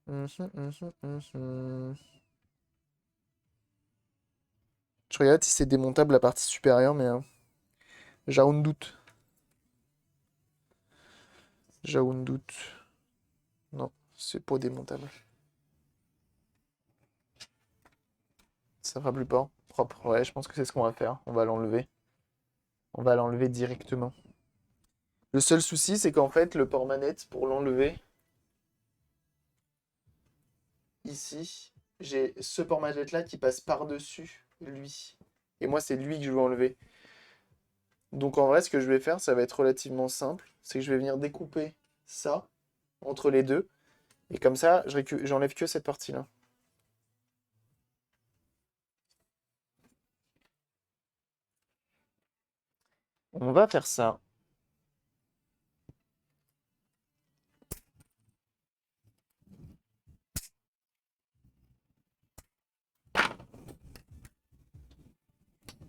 Je regarde si c'est démontable la partie supérieure, mais j'ai un doute. J'ai un doute. Non, c'est pas démontable. Ça fera plus pas. Propre. Ouais, je pense que c'est ce qu'on va faire. On va l'enlever. On va l'enlever directement. Le seul souci, c'est qu'en fait, le port manette, pour l'enlever, ici, j'ai ce port manette là qui passe par-dessus lui. Et moi, c'est lui que je veux enlever. Donc en vrai, ce que je vais faire, ça va être relativement simple. C'est que je vais venir découper ça entre les deux. Et comme ça, j'enlève que cette partie-là. On va faire ça.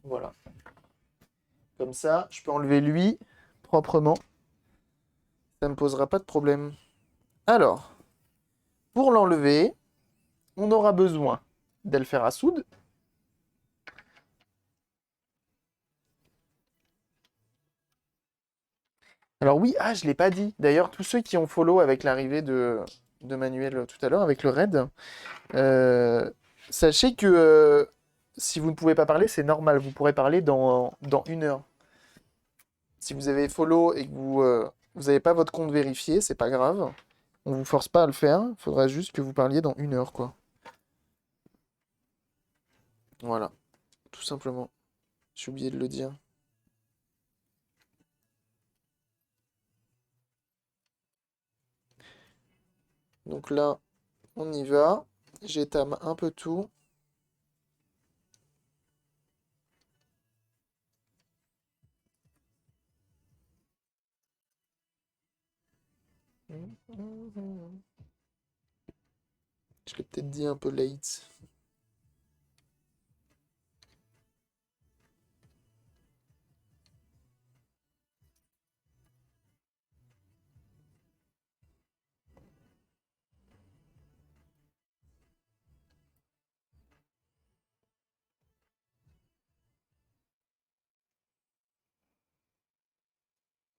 Voilà. Comme ça, je peux enlever lui proprement. Ça ne me posera pas de problème. Alors, pour l'enlever, on aura besoin d'elle faire à soude. Alors oui, ah, je ne l'ai pas dit. D'ailleurs, tous ceux qui ont follow avec l'arrivée de Manuel tout à l'heure, avec le raid, sachez que si vous ne pouvez pas parler, c'est normal. Vous pourrez parler dans 1 heure. Si vous avez follow et que vous n'avez pas votre compte vérifié, c'est pas grave. On vous force pas à le faire. Il faudra juste que vous parliez dans 1 heure, quoi. Voilà, tout simplement. J'ai oublié de le dire. Donc là, on y va. J'étame un peu tout. Je l'ai peut-être dit un peu late.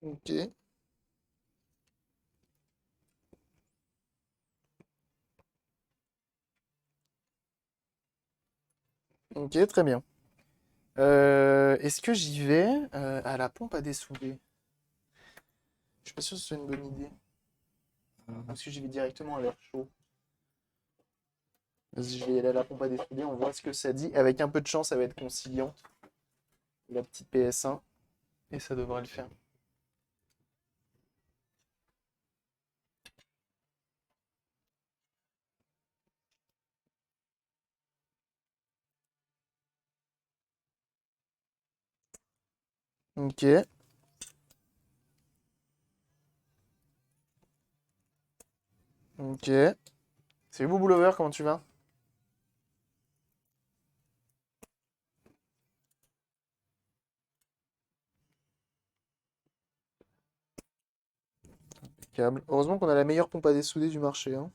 Ok. Ok, très bien. Est-ce que j'y vais à la pompe à dessouder? Je suis pas sûr que ce soit une bonne idée. Parce que j'y vais directement à l'air chaud. Vas-y, je vais y aller à la pompe à dessouder, on voit ce que ça dit. Avec un peu de chance, ça va être conciliant. La petite PS1. Et ça devrait le faire. Ok. Ok. Salut Boubou Lover, comment tu vas? Câble. Heureusement qu'on a la meilleure pompe à dessouder du marché, hein.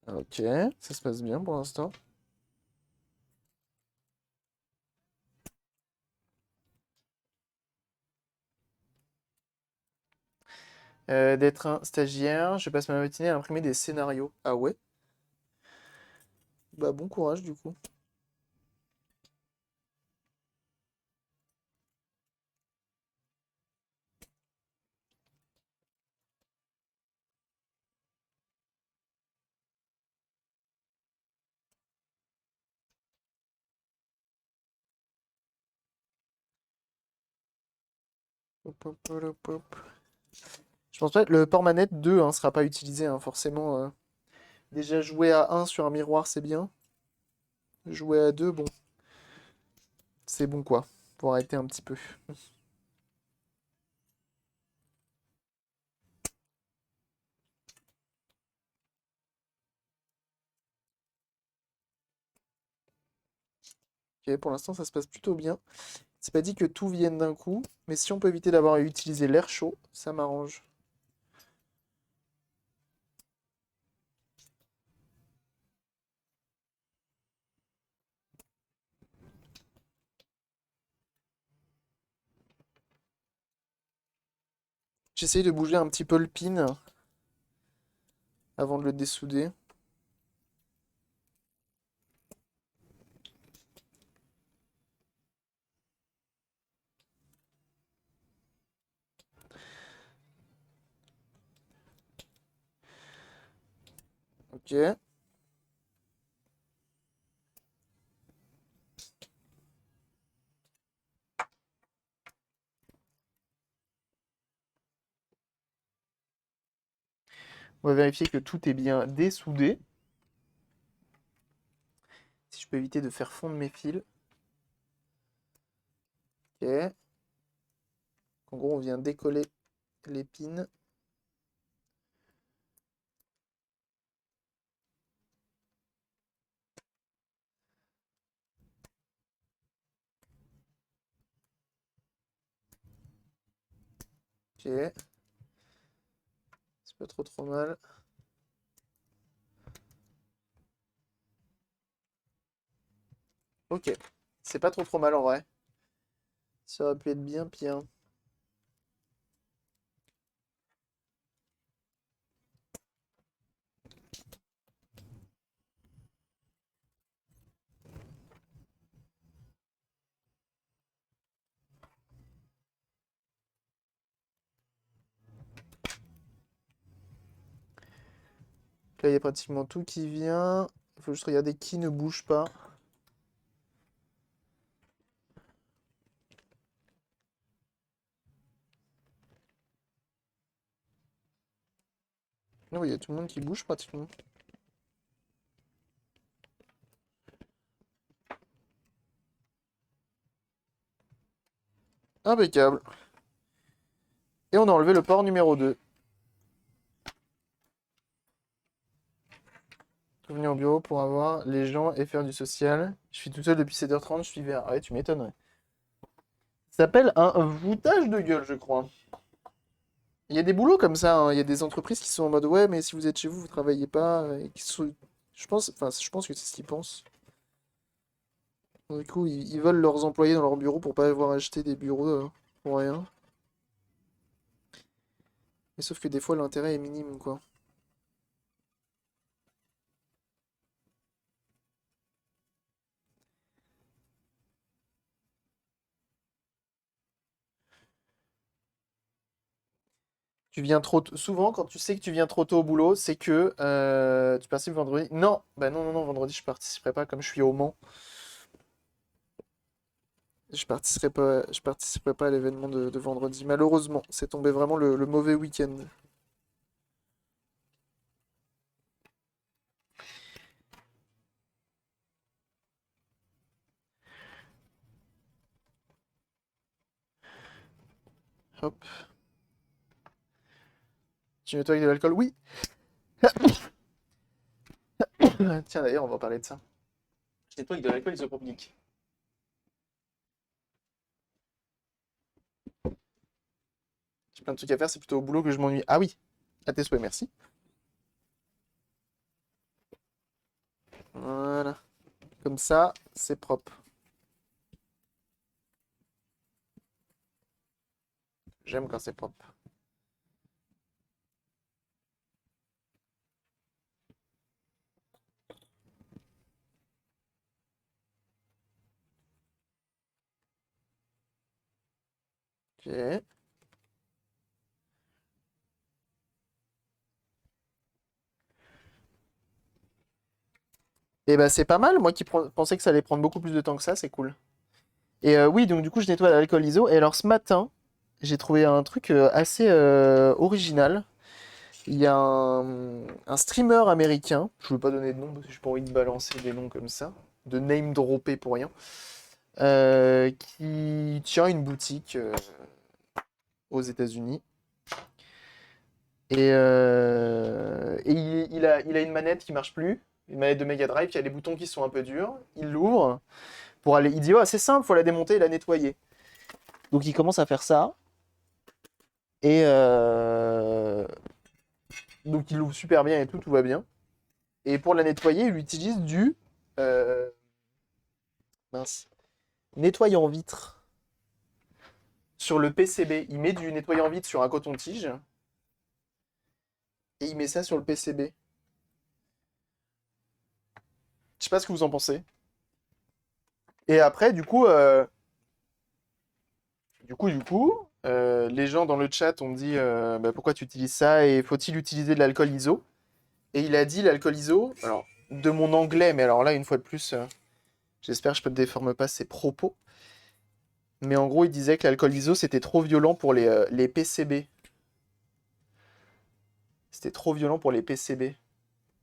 Ok, ça se passe bien pour l'instant. D'être un stagiaire, je passe ma matinée à imprimer des scénarios. Ah ouais? Bah bon courage du coup. Hop, hop, hop, hop, hop. Je pense pas que le port manette 2 hein, sera pas utilisé, hein, forcément. Déjà jouer à 1 sur un miroir, c'est bien. Jouer à 2, bon, c'est bon quoi. Pour arrêter un petit peu. Ok, pour l'instant ça se passe plutôt bien. C'est pas dit que tout vienne d'un coup, mais si on peut éviter d'avoir à utiliser l'air chaud, ça m'arrange. J'essaye de bouger un petit peu le pin avant de le dessouder. Ok. On va vérifier que tout est bien dessoudé. Si je peux éviter de faire fondre mes fils. Ok. En gros, on vient décoller les pins. Ok. C'est pas trop mal. Ok. C'est pas trop mal en vrai. Ça aurait pu être bien pire. Là, il y a pratiquement tout qui vient. Il faut juste regarder qui ne bouge pas. Oui, il y a tout le monde qui bouge pratiquement. Impeccable. Et on a enlevé le port numéro 2. Venir au bureau pour avoir les gens et faire du social. Je suis tout seul depuis 7h30, je suis vert. Ah ouais, tu m'étonnerais. Ça s'appelle un voûtage de gueule, je crois. Il y a des boulots comme ça, hein. Il y a des entreprises qui sont en mode ouais, mais si vous êtes chez vous, vous travaillez pas. Et je pense, enfin, je pense que c'est ce qu'ils pensent. Du coup, ils veulent leurs employés dans leur bureau pour pas avoir acheté des bureaux pour rien. Mais sauf que des fois, l'intérêt est minime, quoi. Tu viens trop souvent, quand tu sais que tu viens trop tôt au boulot, c'est que tu participes vendredi. Non, bah non, non, non, vendredi je participerai pas comme je suis au Mans. Je participerai pas à l'événement de vendredi. Malheureusement, c'est tombé vraiment le mauvais week-end. Hop. Tu nettoies avec de l'alcool? Oui. Tiens, d'ailleurs, on va parler de ça. Je nettoie avec de l'alcool isopropylique. J'ai plein de trucs à faire, c'est plutôt au boulot que je m'ennuie. Ah oui, à tes souhaits, merci. Voilà. Comme ça, c'est propre. J'aime quand c'est propre. Ok. Et bah c'est pas mal, moi qui pensais que ça allait prendre beaucoup plus de temps que ça, c'est cool. Et oui, donc du coup je nettoie à l'alcool iso. Et alors ce matin, j'ai trouvé un truc assez original. Il y a un streamer américain, je ne veux pas donner de nom parce que j'ai pas envie de balancer des noms comme ça, de name dropper pour rien, qui tient une boutique aux États-Unis. Et il a une manette qui marche plus, une manette de Mega Drive, qui a les boutons qui sont un peu durs. Il l'ouvre pour aller. Il dit oh, c'est simple, faut la démonter et la nettoyer. Donc il commence à faire ça. Et donc il l'ouvre super bien et tout va bien. Et pour la nettoyer, il utilise du mince, nettoyant vitre sur le PCB. Il met du nettoyant vitre sur un coton-tige et il met ça sur le PCB. Je sais pas ce que vous en pensez. Et après, les gens dans le chat ont dit bah, pourquoi tu utilises ça et faut-il utiliser de l'alcool ISO? Et il a dit l'alcool ISO, alors de mon anglais, mais alors là, une fois de plus, j'espère que je ne déforme pas ses propos. Mais en gros, il disait que l'alcool ISO, c'était trop violent pour les PCB. C'était trop violent pour les PCB.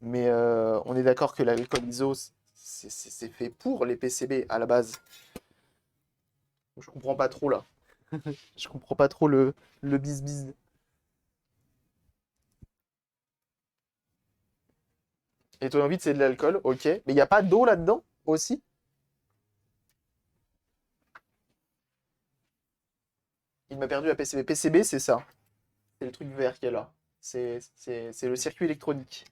Mais on est d'accord que l'alcool ISO, c'est fait pour les PCB à la base. Je comprends pas trop là. Je comprends pas trop le bis-bis. Et toi, envie, c'est de l'alcool, ok. Mais il n'y a pas d'eau là-dedans aussi? Il m'a perdu la PCB. PCB, c'est ça. C'est le truc vert qu'il y a là. C'est le circuit électronique.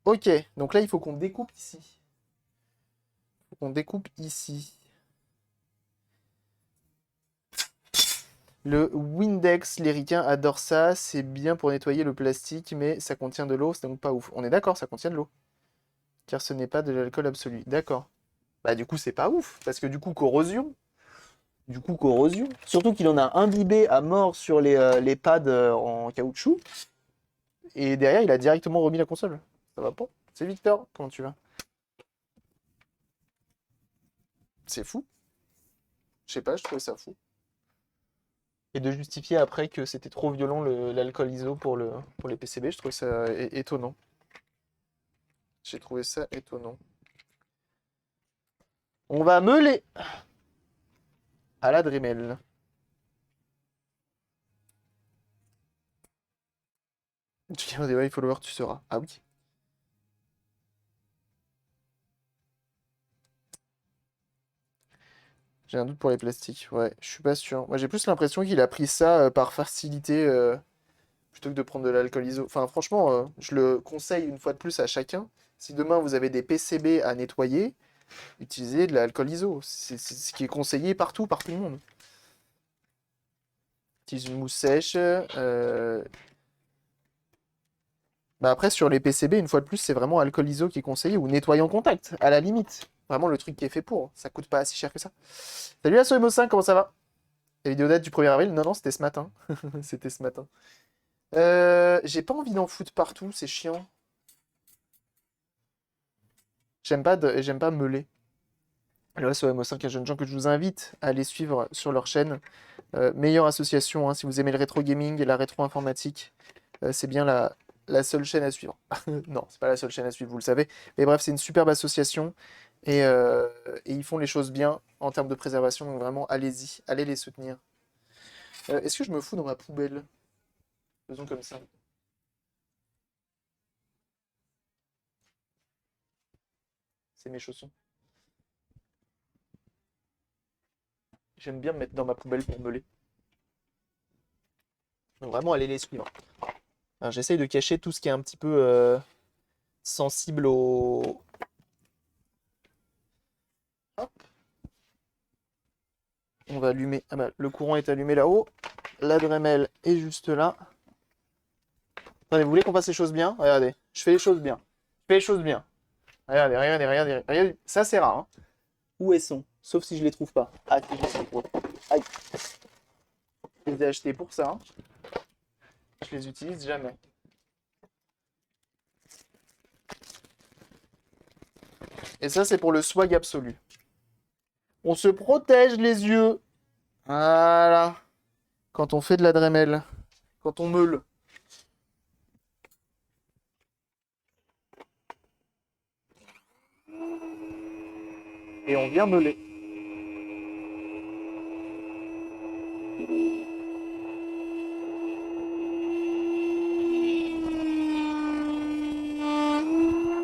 Ok, donc là, il faut qu'on découpe ici. Il faut qu'on découpe ici. Le Windex, les ricains adorent ça. C'est bien pour nettoyer le plastique, mais ça contient de l'eau, c'est donc pas ouf. On est d'accord, ça contient de l'eau. Car ce n'est pas de l'alcool absolu. D'accord. Bah du coup, c'est pas ouf. Parce que du coup, corrosion. Du coup, corrosion. Surtout qu'il en a imbibé à mort sur les pads en caoutchouc. Et derrière, il a directement remis la console. Ça va pas? C'est Victor, comment tu vas? C'est fou. Je sais pas, je trouvais ça fou. Et de justifier après que c'était trop violent l'alcool ISO pour les PCB, je trouvais ça étonnant. J'ai trouvé ça étonnant. On va meuler à la Dremel. Tu gagnes des high followers, tu seras. Ah oui. J'ai un doute pour les plastiques. Ouais, je suis pas sûr. Moi, j'ai plus l'impression qu'il a pris ça par facilité plutôt que de prendre de l'alcool ISO. Enfin, franchement, je le conseille une fois de plus à chacun. Si demain vous avez des PCB à nettoyer, utilisez de l'alcool ISO. C'est ce qui est conseillé partout, par tout le monde. Utilise une mousse sèche. Bah après, sur les PCB, une fois de plus, c'est vraiment alcool ISO qui est conseillé ou nettoyant contact, à la limite. Vraiment le truc qui est fait pour. Ça coûte pas si cher que ça. Salut à Soemo5, comment ça va? La vidéo date du 1er avril? Non, non, c'était ce matin. C'était ce matin. J'ai pas envie d'en foutre partout, c'est chiant. J'aime pas meuler. Là, sur Soemo5, il y a jeunes gens que je vous invite à aller suivre sur leur chaîne. Meilleure association, hein, si vous aimez le rétro gaming et la rétro informatique. C'est bien la seule chaîne à suivre. Non, c'est pas la seule chaîne à suivre, vous le savez. Mais bref, c'est une superbe association et ils font les choses bien en termes de préservation. Donc vraiment, allez-y, allez les soutenir. Est-ce que je me fous dans ma poubelle? Faisons comme ça. C'est mes chaussons. J'aime bien me mettre dans ma poubelle pour meuler. Donc vraiment, allez les suivre. J'essaye de cacher tout ce qui est un petit peu sensible au... Hop. On va allumer. Ah bah, le courant est allumé là-haut. La Dremel est juste là. Attendez, vous voulez qu'on fasse les choses bien? Regardez, je fais les choses bien. Je fais les choses bien. Regardez, regardez, regardez, regardez. Ça, c'est rare. Hein. Où elles sont? Sauf si je les trouve pas. Ah, si je les trouve. Aïe. Je les ai achetés pour ça. Hein. Je les utilise jamais. Et ça, c'est pour le swag absolu. On se protège les yeux. Voilà. Quand on fait de la Dremel. Quand on meule. Et on vient meuler.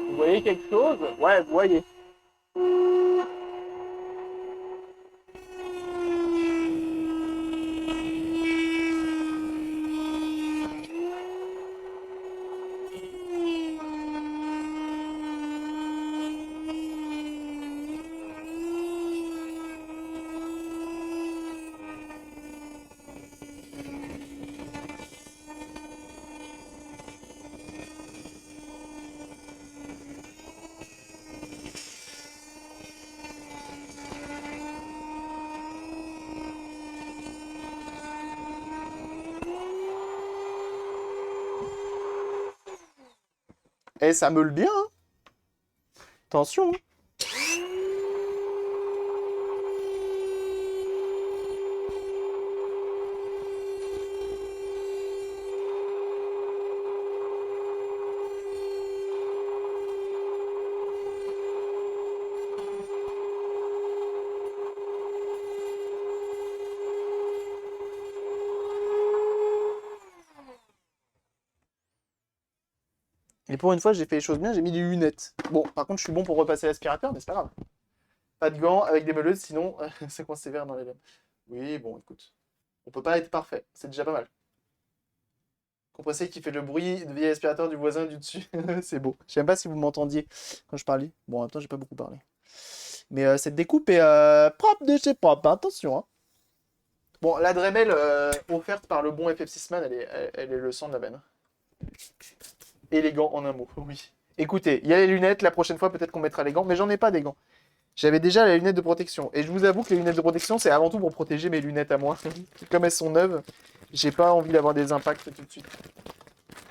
Vous voyez quelque chose? Ouais, vous voyez. Eh, ça meule bien, hein. Attention. Hein. Et pour une fois, j'ai fait les choses bien, j'ai mis des lunettes. Bon, par contre, je suis bon pour repasser l'aspirateur, mais c'est pas grave. Pas de gants avec des meuleuses, sinon ça coince sévère dans les lames. Oui, bon, écoute. On peut pas être parfait, c'est déjà pas mal. Compressé qui fait le bruit de vieil aspirateur du voisin du dessus. C'est beau. Je sais même pas si vous m'entendiez quand je parlais. Bon, en même temps, j'ai pas beaucoup parlé. Mais cette découpe est propre de chez propre, hein, attention. Hein. Bon, la Dremel offerte par le bon FF6man, elle est le sang de la veine. Élégant en un mot, oui. Écoutez, il y a les lunettes, la prochaine fois peut-être qu'on mettra les gants, mais j'en ai pas des gants. J'avais déjà les lunettes de protection. Et je vous avoue que les lunettes de protection, c'est avant tout pour protéger mes lunettes à moi. Comme elles sont neuves, j'ai pas envie d'avoir des impacts tout de suite.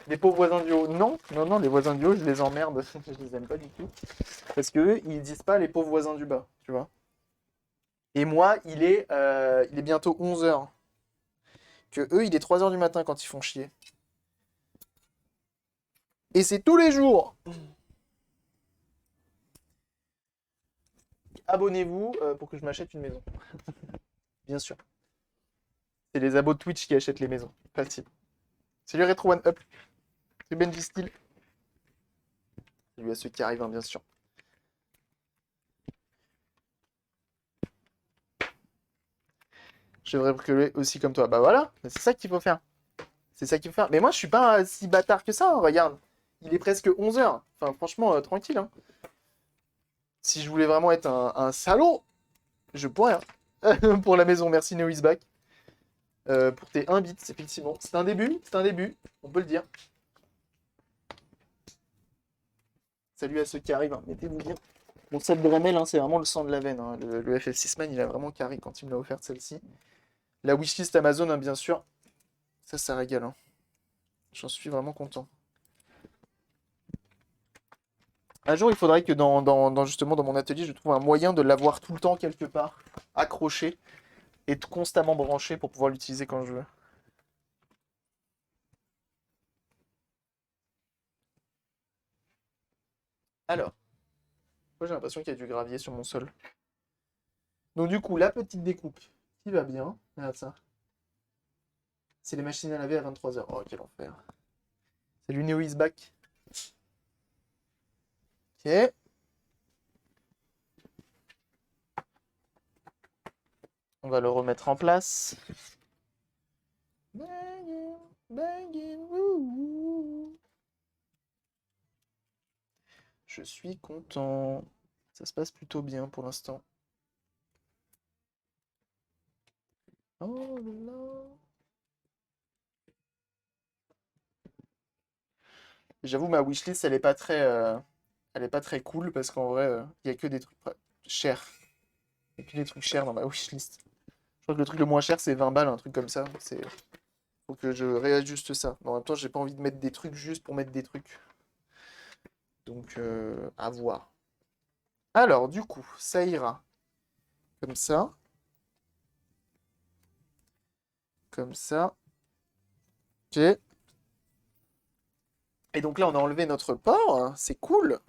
Les pauvres voisins du haut. Non, non, non, les voisins du haut, je les emmerde. Je les aime pas du tout. Parce que eux, ils disent pas les pauvres voisins du bas, tu vois. Et moi, il est bientôt 11 h. Que eux, il est 3 h du matin quand ils font chier. Et c'est tous les jours. Abonnez-vous pour que je m'achète une maison. Bien sûr. C'est les abos de Twitch qui achètent les maisons. Facile. Salut Retro One Up. C'est Benji Steel. Salut à ceux qui arrivent, hein, bien sûr. Je devrais bricoler aussi comme toi. Bah voilà, c'est ça qu'il faut faire. C'est ça qu'il faut faire. Mais moi, je suis pas si bâtard que ça, hein, regarde. Il est presque 11 h. Enfin, franchement, tranquille. Hein. Si je voulais vraiment être un salaud, je pourrais. Hein. Pour la maison, merci Noisback. Pour tes 1 bit, effectivement. C'est un début, on peut le dire. Salut à ceux qui arrivent, hein. Mettez-vous bien. Bon, cette Dremel, hein, c'est vraiment le sang de la veine. Hein. Le FF6 Man, il a vraiment carré quand il me l'a offert celle-ci. La wishlist Amazon, hein, bien sûr. Ça régale. Hein. J'en suis vraiment content. Un jour, il faudrait que justement dans mon atelier, je trouve un moyen de l'avoir tout le temps quelque part, accroché et constamment branché pour pouvoir l'utiliser quand je veux. Alors, moi j'ai l'impression qu'il y a du gravier sur mon sol. Donc du coup, la petite découpe qui va bien. Regarde ça. C'est les machines à laver à 23 h. Oh, quel enfer. Salut Neo is back. Ok. On va le remettre en place. Banging, banging, wouhou. Je suis content. Ça se passe plutôt bien pour l'instant. Oh là là. J'avoue, ma wishlist, elle est pas très cool parce qu'en vrai, il y a que des trucs chers. Il y a que des trucs chers dans ma wishlist. Je crois que le truc le moins cher, c'est 20 balles, un truc comme ça. Faut que je réajuste ça. Mais en même temps, j'ai pas envie de mettre des trucs juste pour mettre des trucs. Donc, à voir. Alors, du coup, ça ira comme ça. Comme ça. Ok. Et donc là, on a enlevé notre port. Hein, c'est cool.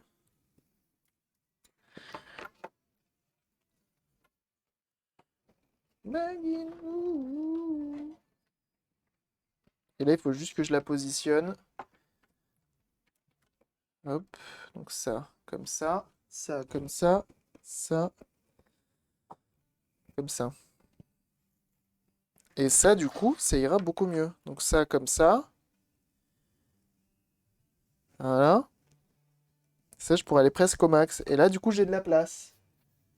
Et là, il faut juste que je la positionne. Hop. Donc ça, comme ça. Ça, comme ça. Ça, comme ça. Et ça, du coup, ça ira beaucoup mieux. Donc ça, comme ça. Voilà. Ça, je pourrais aller presque au max. Et là, du coup, j'ai de la place.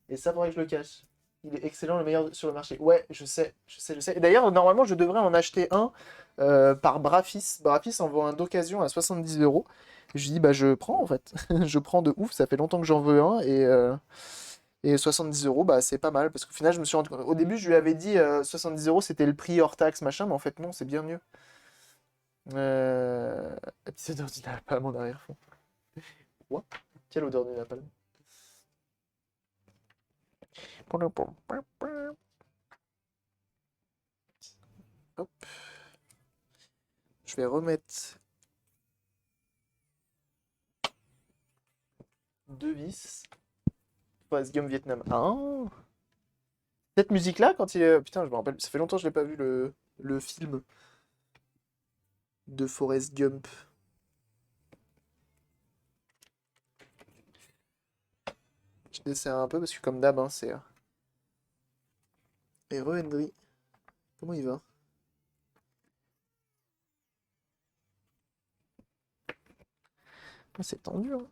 Et ça, faudrait que je le cache. Il est excellent, le meilleur sur le marché. Ouais, je sais, je sais, je sais. Et d'ailleurs, normalement, je devrais en acheter un par Brafis. Brafis envoie un d'occasion à 70 euros. Je dis, bah, je prends, en fait. Je prends de ouf. Ça fait longtemps que j'en veux un. Et 70 euros, bah, c'est pas mal. Parce qu'au final, je me suis rendu compte. Au début, je lui avais dit 70 euros, c'était le prix hors taxe, machin. Mais en fait, non, c'est bien mieux. La petite odeur du napalm en arrière-fond. Quoi? Quelle odeur du napalm? Hop. Je vais remettre 2 vis. Forrest Gump Vietnam. Ah! Cette musique-là, quand il est. Putain, je me rappelle. Ça fait longtemps que je l'ai pas vu le film de Forrest Gump. Je desserre un peu parce que, comme d'hab, hein, c'est. Hero Henry. Comment il va? Ah, c'est tendu, hein.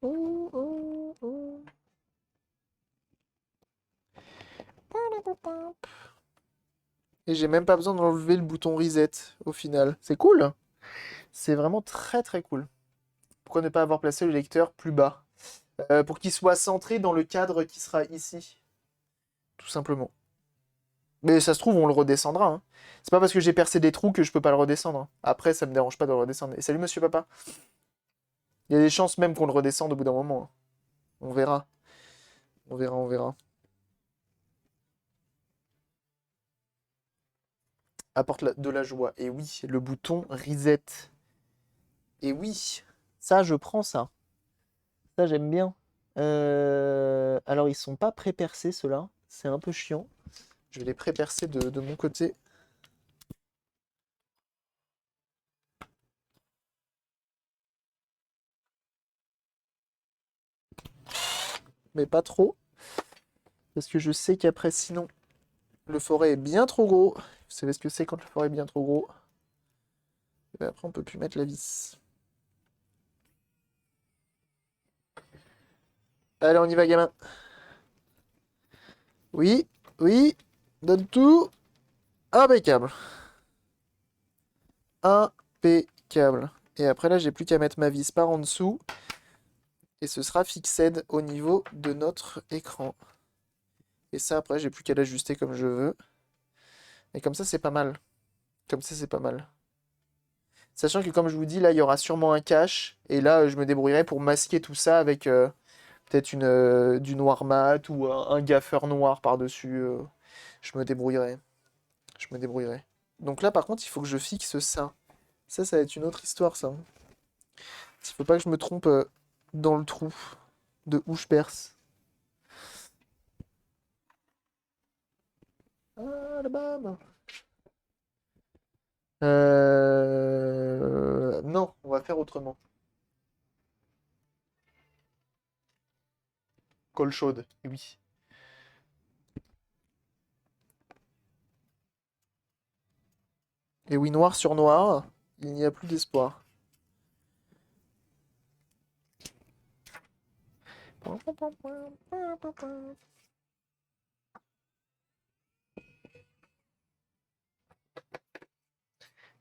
Oh, oh, oh. Et j'ai même pas besoin d'enlever le bouton reset au final. C'est cool. C'est vraiment très très cool. Pourquoi ne pas avoir placé le lecteur plus bas? Pour qu'il soit centré dans le cadre qui sera ici. Tout simplement. Mais ça se trouve, on le redescendra, hein. C'est pas parce que j'ai percé des trous que je peux pas le redescendre, hein. Après, ça me dérange pas de le redescendre. Et salut, monsieur papa. Il y a des chances même qu'on le redescende au bout d'un moment, hein. On verra. On verra, on verra. Apporte de la joie. Et oui, le bouton reset. Et oui, ça, je prends ça. Ça, j'aime bien. Alors, ils sont pas pré-percés, ceux-là. C'est un peu chiant. Je vais les pré-percer de mon côté. Mais pas trop. Parce que je sais qu'après, sinon, le forêt est bien trop gros. Vous savez ce que c'est quand le forêt est bien trop gros? Et ben après, on peut plus mettre la vis. Allez, on y va, gamin. Oui, oui. Donne tout. Impeccable. Impeccable. Et après, là, j'ai plus qu'à mettre ma vis par en dessous. Et ce sera fixed au niveau de notre écran. Et ça, après, j'ai plus qu'à l'ajuster comme je veux. Et comme ça, c'est pas mal. Comme ça, c'est pas mal. Sachant que, comme je vous dis, là, il y aura sûrement un cache. Et là, je me débrouillerai pour masquer tout ça avec peut-être du noir mat ou un gaffeur noir par-dessus. Je me débrouillerai. Je me débrouillerai. Donc là, par contre, il faut que je fixe ça. Ça va être une autre histoire, ça. Il faut pas que je me trompe dans le trou de où je perce. Ah, la bam. Non, on va faire autrement. Colle chaude, oui. Et oui, noir sur noir, il n'y a plus d'espoir.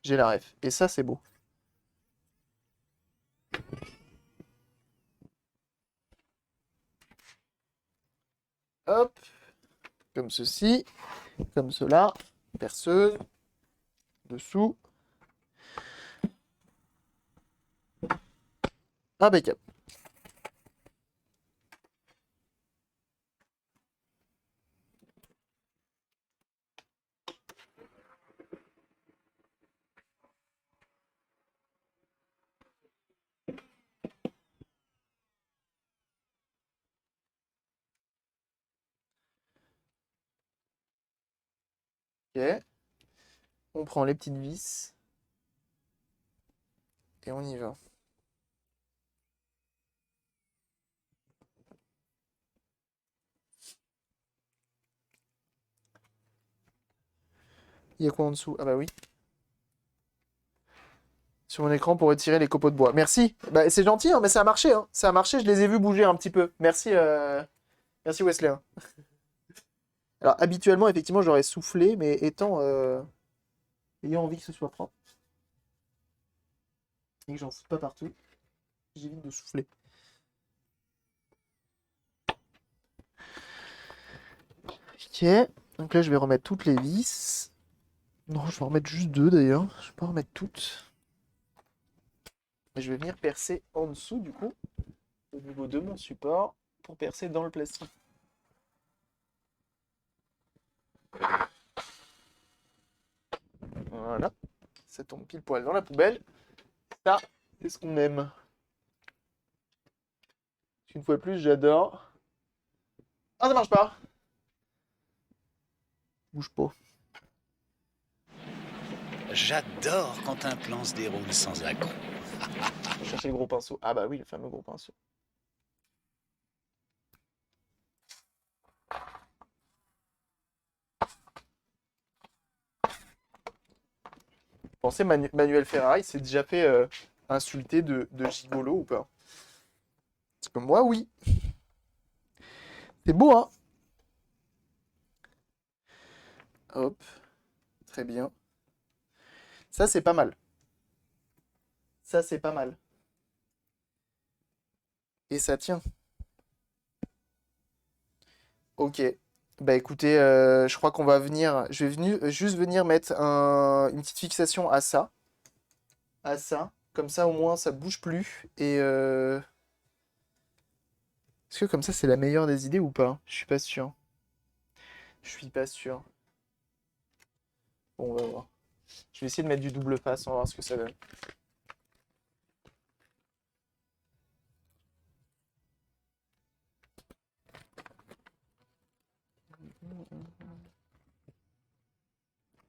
J'ai la ref. Et ça, c'est beau. Hop. Comme ceci. Comme cela. Perceuse. Dessous. Impeccable. Ok. On prend les petites vis. Et on y va. Il y a quoi en dessous? Ah bah oui. Sur mon écran pour retirer les copeaux de bois. Merci. Bah, c'est gentil, hein, mais ça a marché, hein. Ça a marché, je les ai vus bouger un petit peu. Merci, merci Wesley, hein. Alors, habituellement, effectivement, j'aurais soufflé, mais ayant envie que ce soit propre et que j'en foute pas partout, j'évite de souffler. Ok. Donc là, je vais remettre toutes les vis. Non, je vais en remettre juste deux d'ailleurs. Je vais pas en remettre toutes. Et je vais venir percer en dessous, du coup, au niveau de mon support, pour percer dans le plastique. Voilà. Ça tombe pile poil dans la poubelle. Ça, c'est ce qu'on aime. Une fois de plus, j'adore. Ah, ça marche pas. Bouge pas. J'adore quand un plan se déroule sans accroc. Je chercher le gros pinceau. Ah bah oui, le fameux gros pinceau. Pensez Manuel Ferrari s'est déjà fait insulter de gigolo ou pas? Parce que moi, oui. C'est beau, hein? Hop. Très bien. Ça, c'est pas mal. Ça, c'est pas mal. Et ça tient. Ok. Bah écoutez, je crois qu'on va venir. Je vais juste venir mettre une petite fixation à ça. À ça. Comme ça, au moins, ça bouge plus. Et est-ce que comme ça, c'est la meilleure des idées ou pas? Je suis pas sûr. Je suis pas sûr. Bon, on va voir. Je vais essayer de mettre du double face, on va voir ce que ça donne.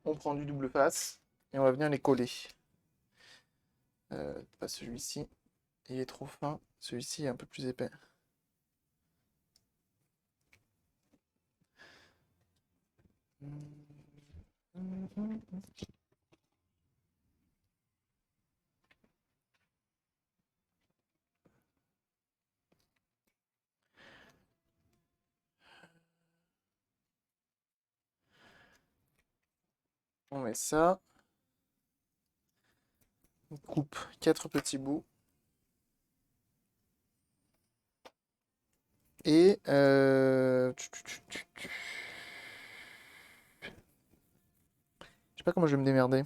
On prend du double face et on va venir les coller. Pas celui-ci. Il est trop fin. Celui-ci est un peu plus épais. On met ça. On coupe 4 petits bouts. Et je sais pas comment je vais me démerder.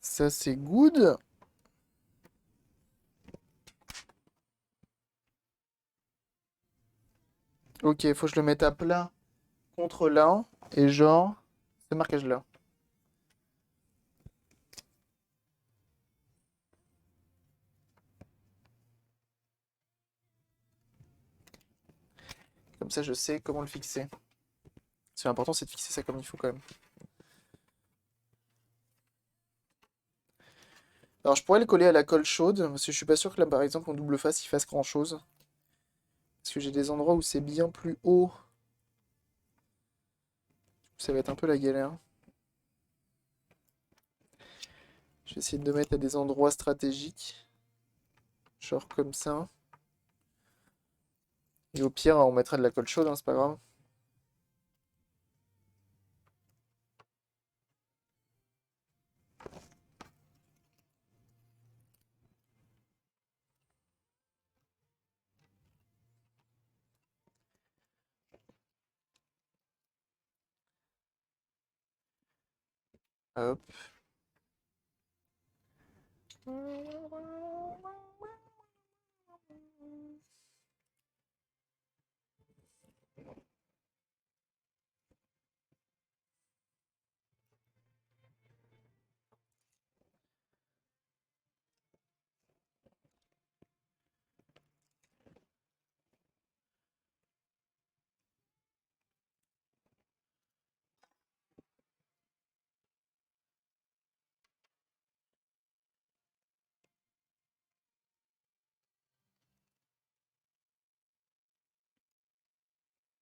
Ça c'est good. Ok, faut que je le mette à plat contre là. Et genre, ce marquage là. Comme ça, je sais comment le fixer. C'est important, c'est de fixer ça comme il faut quand même. Alors, je pourrais le coller à la colle chaude, parce que je suis pas sûr que là, par exemple, en double face, il fasse grand chose. Parce que j'ai des endroits où c'est bien plus haut. Ça va être un peu la galère. Je vais essayer de le mettre à des endroits stratégiques. Genre comme ça. Et au pire, on mettra de la colle chaude, hein, c'est pas grave. Hop.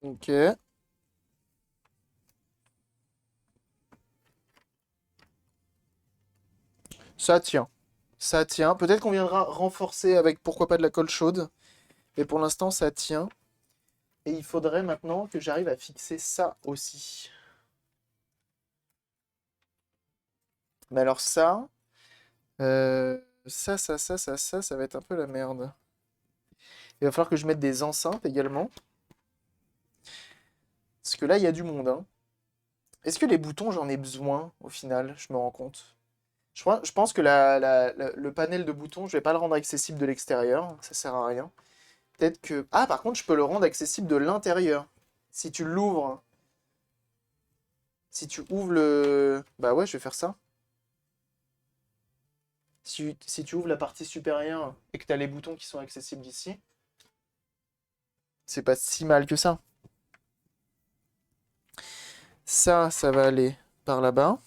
Ok. Ça tient. Ça tient. Peut-être qu'on viendra renforcer avec pourquoi pas de la colle chaude. Mais pour l'instant, ça tient. Et il faudrait maintenant que j'arrive à fixer ça aussi. Mais alors ça, ça va être un peu la merde. Il va falloir que je mette des enceintes également. Parce que là, il y a du monde, hein. Est-ce que les boutons, j'en ai besoin au final? Je me rends compte. Je pense que le panel de boutons, je vais pas le rendre accessible de l'extérieur. Ça sert à rien. Peut-être que... Ah, par contre, je peux le rendre accessible de l'intérieur. Si tu l'ouvres. Si tu ouvres le... Bah ouais, je vais faire ça. Si tu ouvres la partie supérieure et que tu as les boutons qui sont accessibles d'ici, c'est pas si mal que ça. Ça va aller par là-bas.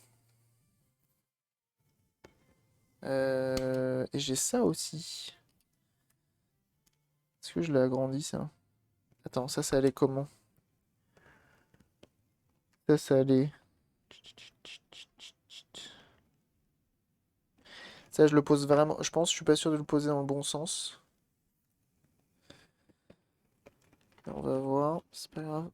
Et j'ai ça aussi. Est-ce que je l'ai agrandi, ça? Attends, ça allait comment? Ça allait... Ça, je le pose vraiment. Je pense, je suis pas sûr de le poser dans le bon sens. On va voir, c'est pas grave.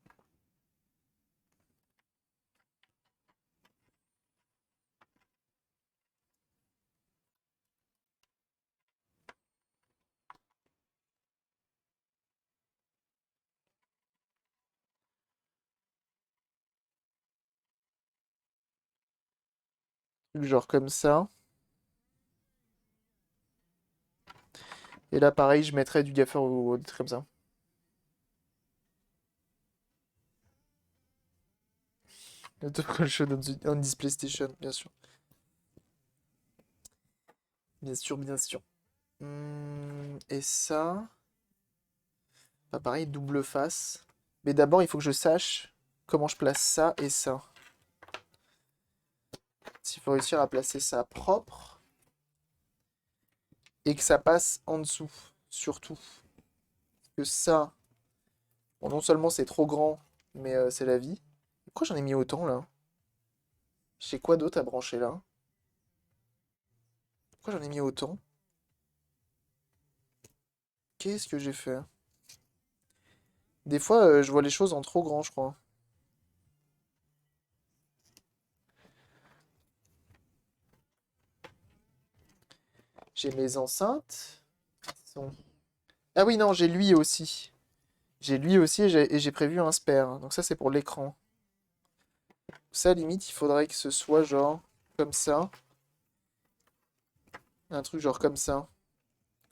Genre comme ça. Et là, pareil, je mettrais du gaffer ou des trucs comme ça. Le Toggle Show on this PlayStation, bien sûr. Bien sûr, bien sûr. Et ça. Bah, pareil, double face. Mais d'abord, il faut que je sache comment je place ça et ça. S'il faut réussir à placer ça propre et que ça passe en dessous, surtout. Que ça, bon, non seulement c'est trop grand, mais c'est la vie. Pourquoi j'en ai mis autant là? J'ai quoi d'autre à brancher là? Pourquoi j'en ai mis autant? Qu'est-ce que j'ai fait? Des fois, je vois les choses en trop grand, je crois. J'ai mes enceintes. Sont- Ah oui, non, j'ai lui aussi. J'ai lui aussi et j'ai prévu un spare. Donc ça, c'est pour l'écran. Ça, limite, il faudrait que ce soit genre comme ça. Un truc genre comme ça.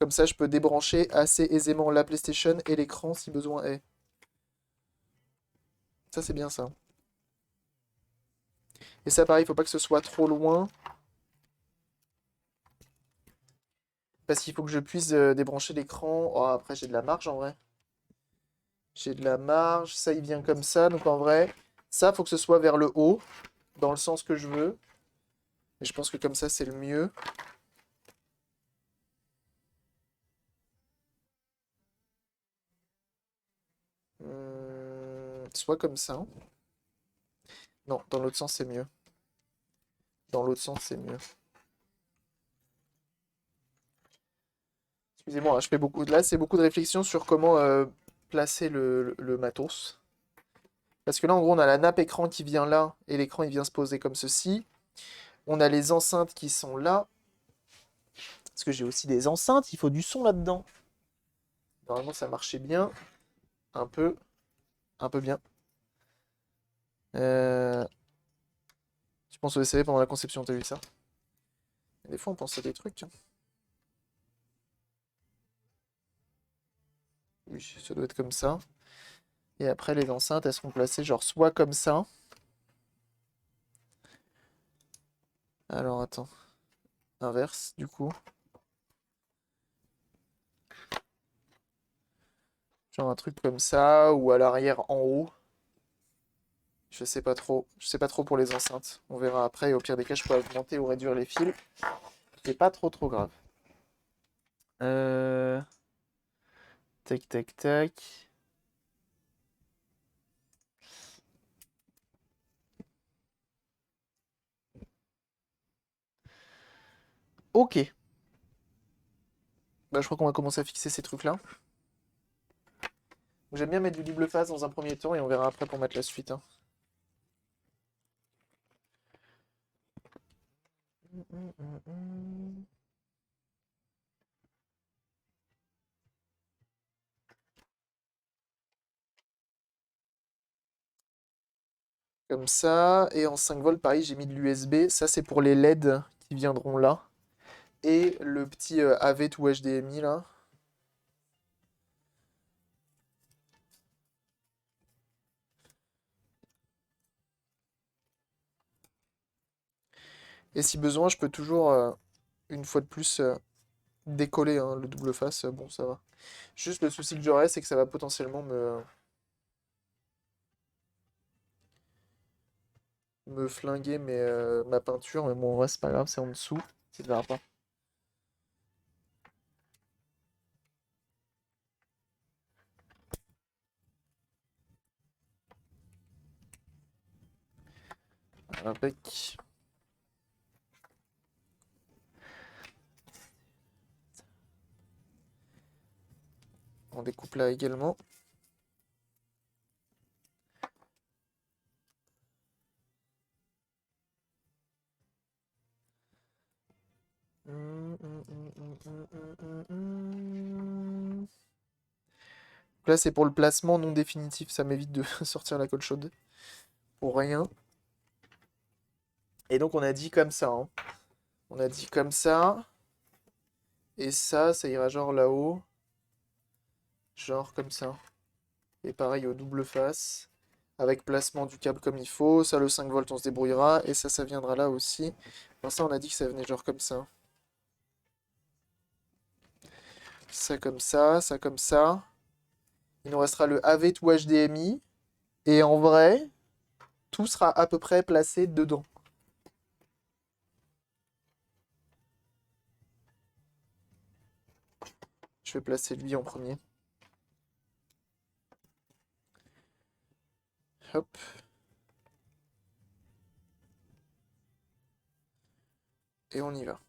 Comme ça, je peux débrancher assez aisément la PlayStation et l'écran si besoin est. Ça, c'est bien ça. Et ça, pareil, il faut pas que ce soit trop loin. Parce qu'il faut que je puisse débrancher l'écran. Oh, après, j'ai de la marge en vrai. J'ai de la marge. Ça, il vient comme ça. Donc en vrai, ça, faut que ce soit vers le haut. Dans le sens que je veux. Et je pense que comme ça, c'est le mieux. Soit comme ça. Non, dans l'autre sens, c'est mieux. Dans l'autre sens, c'est mieux. Excusez-moi, hein, je fais beaucoup. Là, c'est beaucoup de réflexion sur comment placer le matos. Parce que là, en gros, on a la nappe écran qui vient là, et l'écran, il vient se poser comme ceci. On a les enceintes qui sont là. Parce que j'ai aussi des enceintes, il faut du son là-dedans. Normalement, ça marchait bien. Un peu. Un peu bien. Euh... Je pense au SAV pendant la conception, t'as vu ça? Des fois, on pense à des trucs. Tiens. Oui, ça doit être comme ça. Et après, les enceintes, elles seront placées genre soit comme ça. Alors, attends. Inverse, du coup. Genre un truc comme ça, ou à l'arrière en haut. Je sais pas trop. Je sais pas trop pour les enceintes. On verra après. Et au pire des cas, je peux augmenter ou réduire les fils. C'est pas trop trop grave. Euh... Tac, tac, tac. Ok. Bah, je crois qu'on va commencer à fixer ces trucs-là. J'aime bien mettre du double face dans un premier temps et on verra après pour mettre la suite, hein. Comme ça. Et en 5 volts, pareil, j'ai mis de l'USB. Ça, c'est pour les LED qui viendront là. Et le petit AV to HDMI là. Et si besoin, je peux toujours, une fois de plus, décoller hein, le double face. Bon, ça va. Juste le souci que j'aurais, c'est que ça va potentiellement me flinguer ma peinture. Mais bon, en vrai, c'est pas grave, c'est en dessous. Ça ne verra pas. Impec. On découpe là également. Là, c'est pour le placement non définitif. Ça m'évite de sortir la colle chaude. Pour rien. Et donc, on a dit comme ça. Hein. On a dit comme ça. Et ça ira genre là-haut. Genre comme ça. Et pareil au double face. Avec placement du câble comme il faut. Ça, le 5 volts, on se débrouillera. Et ça viendra là aussi. Enfin, ça, on a dit que ça venait genre comme ça. Ça comme ça. Ça comme ça. Il nous restera le AV to HDMI. Et en vrai, tout sera à peu près placé dedans. Je vais placer lui en premier. Hop. Et on y va.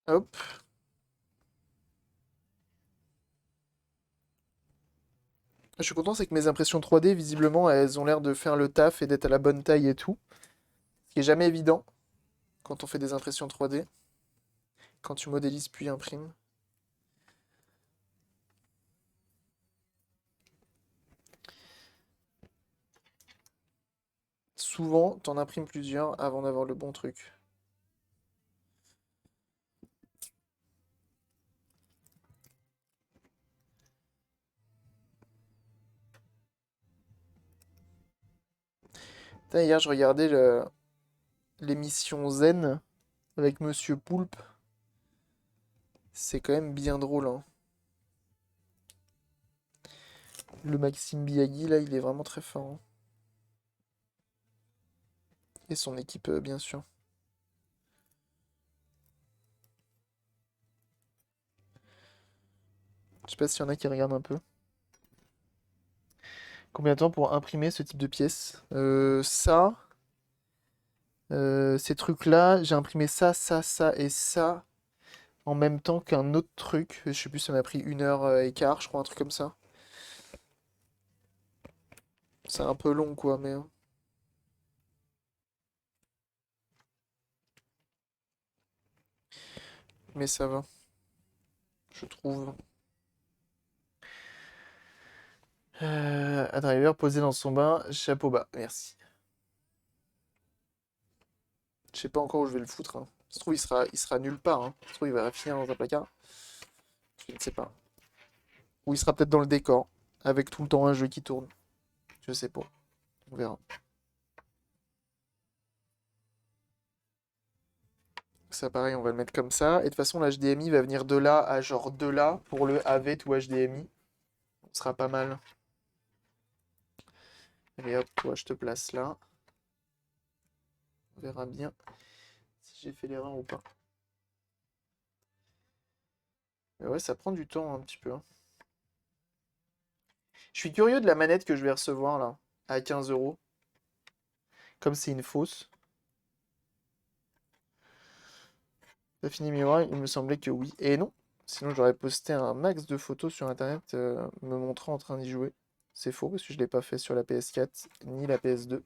Hop. Je suis content, c'est que mes impressions 3D, visiblement, elles ont l'air de faire le taf et d'être à la bonne taille et tout. Ce qui est jamais évident quand on fait des impressions 3D. Quand tu modélises puis imprimes. Souvent, t'en imprimes plusieurs avant d'avoir le bon truc. Putain, hier, je regardais l'émission Zen avec Monsieur Poulpe. C'est quand même bien drôle, hein. Le Maxime Biagui, là, il est vraiment très fort. Hein. Et son équipe, bien sûr. Je sais pas s'il y en a qui regardent un peu. Combien de temps pour imprimer ce type de pièce? Ces trucs-là, j'ai imprimé ça, ça, ça et ça en même temps qu'un autre truc. Je sais plus, ça m'a pris 1 heure et quart, je crois, un truc comme ça. C'est un peu long, quoi, mais ça va, je trouve. Un driver posé dans son bain, chapeau bas, merci. Je sais pas encore où je vais le foutre. Hein. Ça se trouve, il sera nulle part. Hein. Ça se trouve, il va finir dans un placard. Je ne sais pas. Ou il sera peut-être dans le décor, avec tout le temps un jeu qui tourne. Je sais pas. On verra. Ça, pareil, on va le mettre comme ça. Et de toute façon, l'HDMI va venir de là à genre de là pour le AV to HDMI. Ce sera pas mal. Allez hop, toi, je te place là. On verra bien si j'ai fait l'erreur ou pas. Mais ouais, ça prend du temps un petit peu. Hein. Je suis curieux de la manette que je vais recevoir là, à 15 euros. Comme c'est une fausse. T'as fini Miroir? Il me semblait que oui. Et non. Sinon, j'aurais posté un max de photos sur internet me montrant en train d'y jouer. C'est faux parce que je l'ai pas fait sur la PS4 ni la PS2.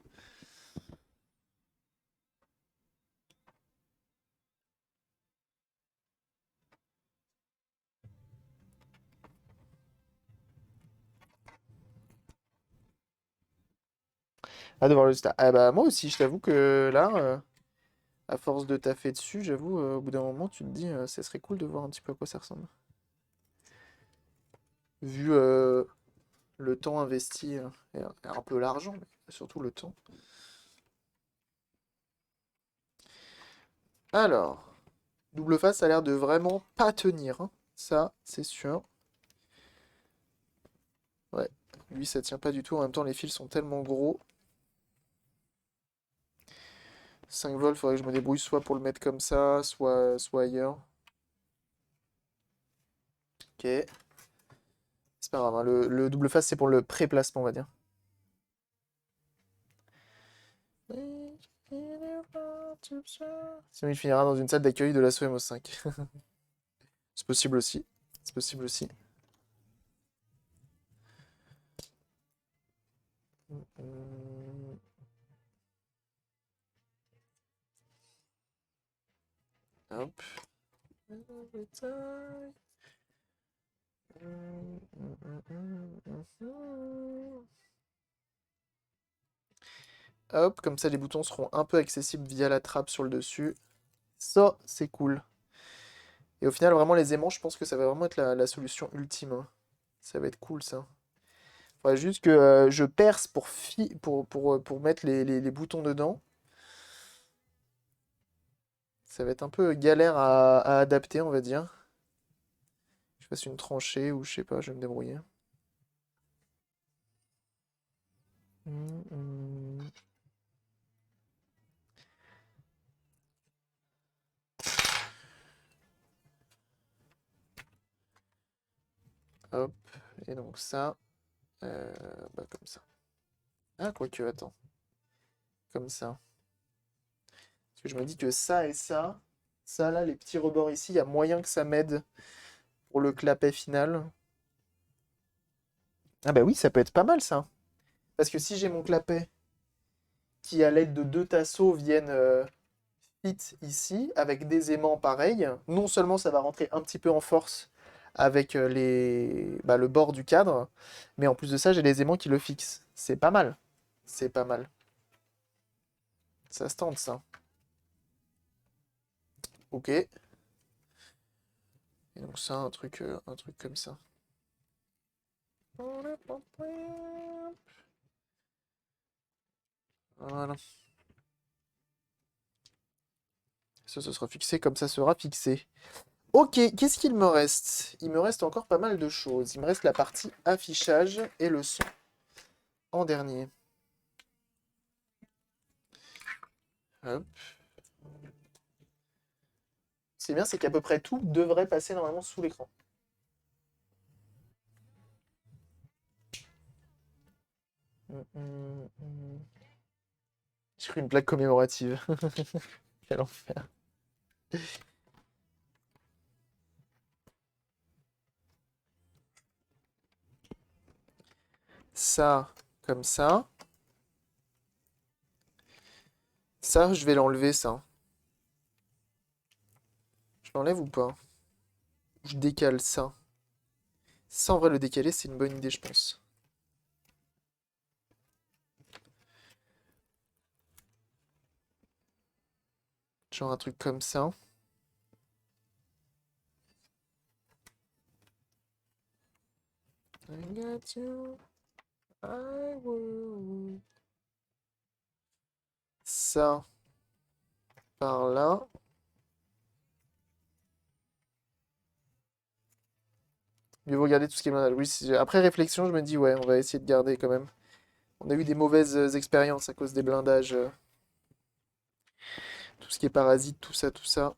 Ah, de voir le star. Ah bah moi aussi, je t'avoue que là, à force de taffer dessus, j'avoue, au bout d'un moment, tu te dis, ça serait cool de voir un petit peu à quoi ça ressemble. Vu le temps investi et un peu l'argent, mais surtout le temps. Alors, double face a l'air de vraiment pas tenir. Hein. Ça, c'est sûr. Ouais, Lui, ça tient pas du tout. En même temps, les fils sont tellement gros. 5 volts, faudrait que je me débrouille soit pour le mettre comme ça, soit ailleurs. Ok. C'est pas grave, hein. Le double face, c'est pour le pré-placement, on va dire. Sinon, il finira dans une salle d'accueil de l'assaut MO5. C'est possible aussi. C'est possible aussi. Hop. Hop, comme ça les boutons seront un peu accessibles via la trappe sur le dessus. Ça, c'est cool. Et au final, vraiment, les aimants, je pense que ça va vraiment être la solution ultime, hein. Ça va être cool, ça. Faudrait juste que je perce pour mettre les boutons dedans. Ça va être un peu galère à adapter, on va dire. Je fasse une tranchée ou je sais pas, je vais me débrouiller. Hop, et donc ça, bah comme ça. Ah, quoique, attends. Comme ça. Parce que je me dis que ça et ça là, les petits rebords ici, il y a moyen que ça m'aide pour le clapet final. Ah bah oui, ça peut être pas mal ça. Parce que si j'ai mon clapet qui, à l'aide de deux tasseaux, viennent fit ici, avec des aimants pareils, non seulement ça va rentrer un petit peu en force avec le bord du cadre, mais en plus de ça, j'ai les aimants qui le fixent. C'est pas mal. C'est pas mal. Ça se tente, ça. Ok. Et donc ça, un truc comme ça. Voilà. Ça, ce sera fixé comme ça sera fixé. Ok, qu'est-ce qu'il me reste? Il me reste encore pas mal de choses. Il me reste la partie affichage et le son en dernier. Hop. C'est bien, c'est qu'à peu près tout devrait passer normalement sous l'écran. J'ai pris une plaque commémorative. Quel enfer. Ça, comme ça. Ça, je vais l'enlever, ça. Je l'enlève ou pas? Je décale ça. Ça, en vrai, le décaler, c'est une bonne idée, je pense. Genre un truc comme ça. I got you, I will. Ça, par là. Mieux vaut garder tout ce qui est blindage. Oui, après réflexion, je me dis, ouais, on va essayer de garder quand même. On a eu des mauvaises expériences à cause des blindages. Tout ce qui est parasite, tout ça, tout ça.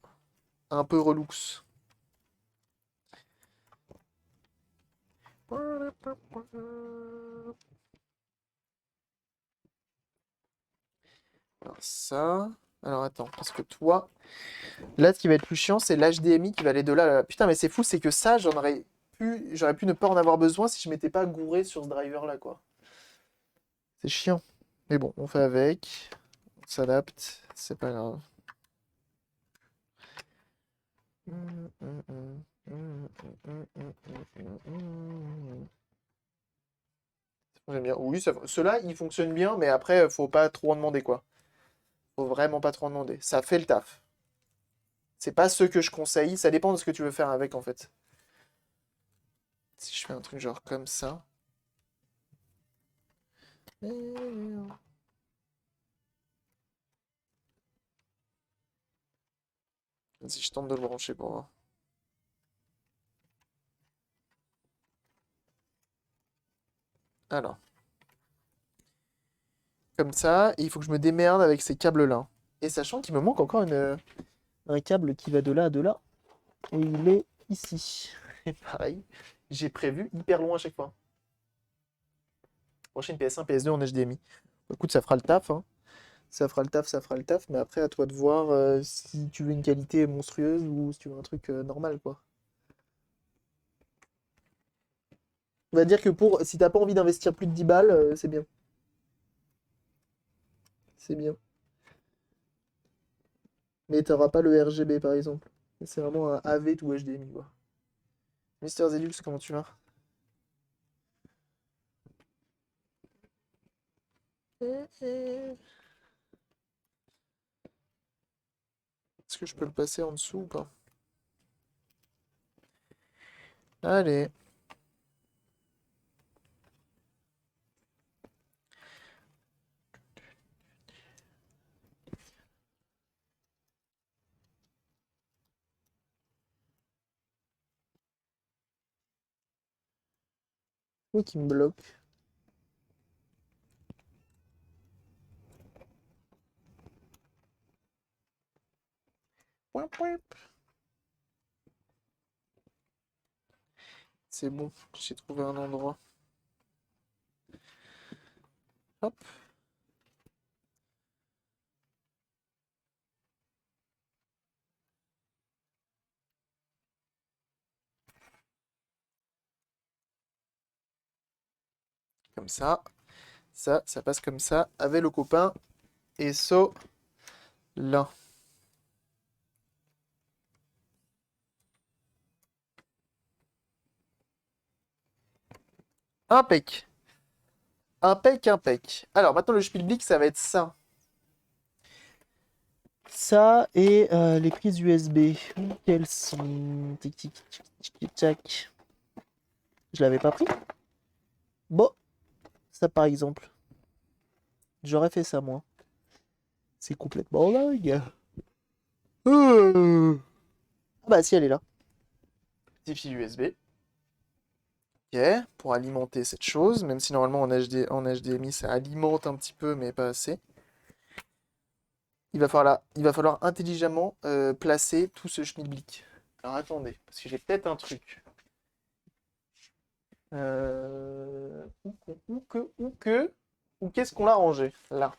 Un peu relux. Alors ça. Alors attends, parce que toi, là, ce qui va être plus chiant, c'est l'HDMI qui va aller de là à là. Putain, mais c'est fou, c'est que ça, j'aurais pu ne pas en avoir besoin si je m'étais pas gouré sur ce driver-là, quoi. C'est chiant. Mais bon, on fait avec. On s'adapte. C'est pas grave. J'aime bien. Oui, ceux-là, ils fonctionnent bien, mais après, faut pas trop en demander, quoi. Faut vraiment pas trop en demander. Ça fait le taf. C'est pas ceux que je conseille, ça dépend de ce que tu veux faire avec, en fait. Si je fais un truc genre comme ça. Si je tente de le brancher pour voir. Alors, comme ça, et il faut que je me démerde avec ces câbles-là. Et sachant qu'il me manque encore un câble qui va de là à de là. Et il est ici. Et pareil, j'ai prévu hyper loin à chaque fois. Prochaine PS1, PS2 en HDMI. Bon, écoute, ça fera le taf, hein. Ça fera le taf, ça fera le taf, mais après, à toi de voir si tu veux une qualité monstrueuse ou si tu veux un truc normal, quoi. On va dire que si t'as pas envie d'investir plus de 10 balles, c'est bien. C'est bien. Mais t'auras pas le RGB, par exemple. C'est vraiment un AV tout HDMI, quoi. Mister Zelux, comment tu vas? Est-ce que je peux le passer en dessous ou pas? Allez. Oui, qui me bloque. Pouin, pouin. C'est bon, j'ai trouvé un endroit. Hop. Comme ça. Ça passe comme ça avec le copain. Et ça, là. Impec. Impec, impec. Alors, maintenant, le Spielblick, ça va être ça. Ça et les prises USB. Quelles sont? Tic, tic, tic, tic, tic, tac. Je l'avais pas pris. Bon, ça par exemple. J'aurais fait ça, moi. C'est complètement dingue. Ah bah si, elle est là. Petit fil USB. Ok, pour alimenter cette chose, même si normalement en HDMI ça alimente un petit peu, mais pas assez. Il va falloir intelligemment placer tout ce schmilblick. Alors attendez, parce que j'ai peut-être un truc. Ou qu'est-ce qu'on l'a rangé là?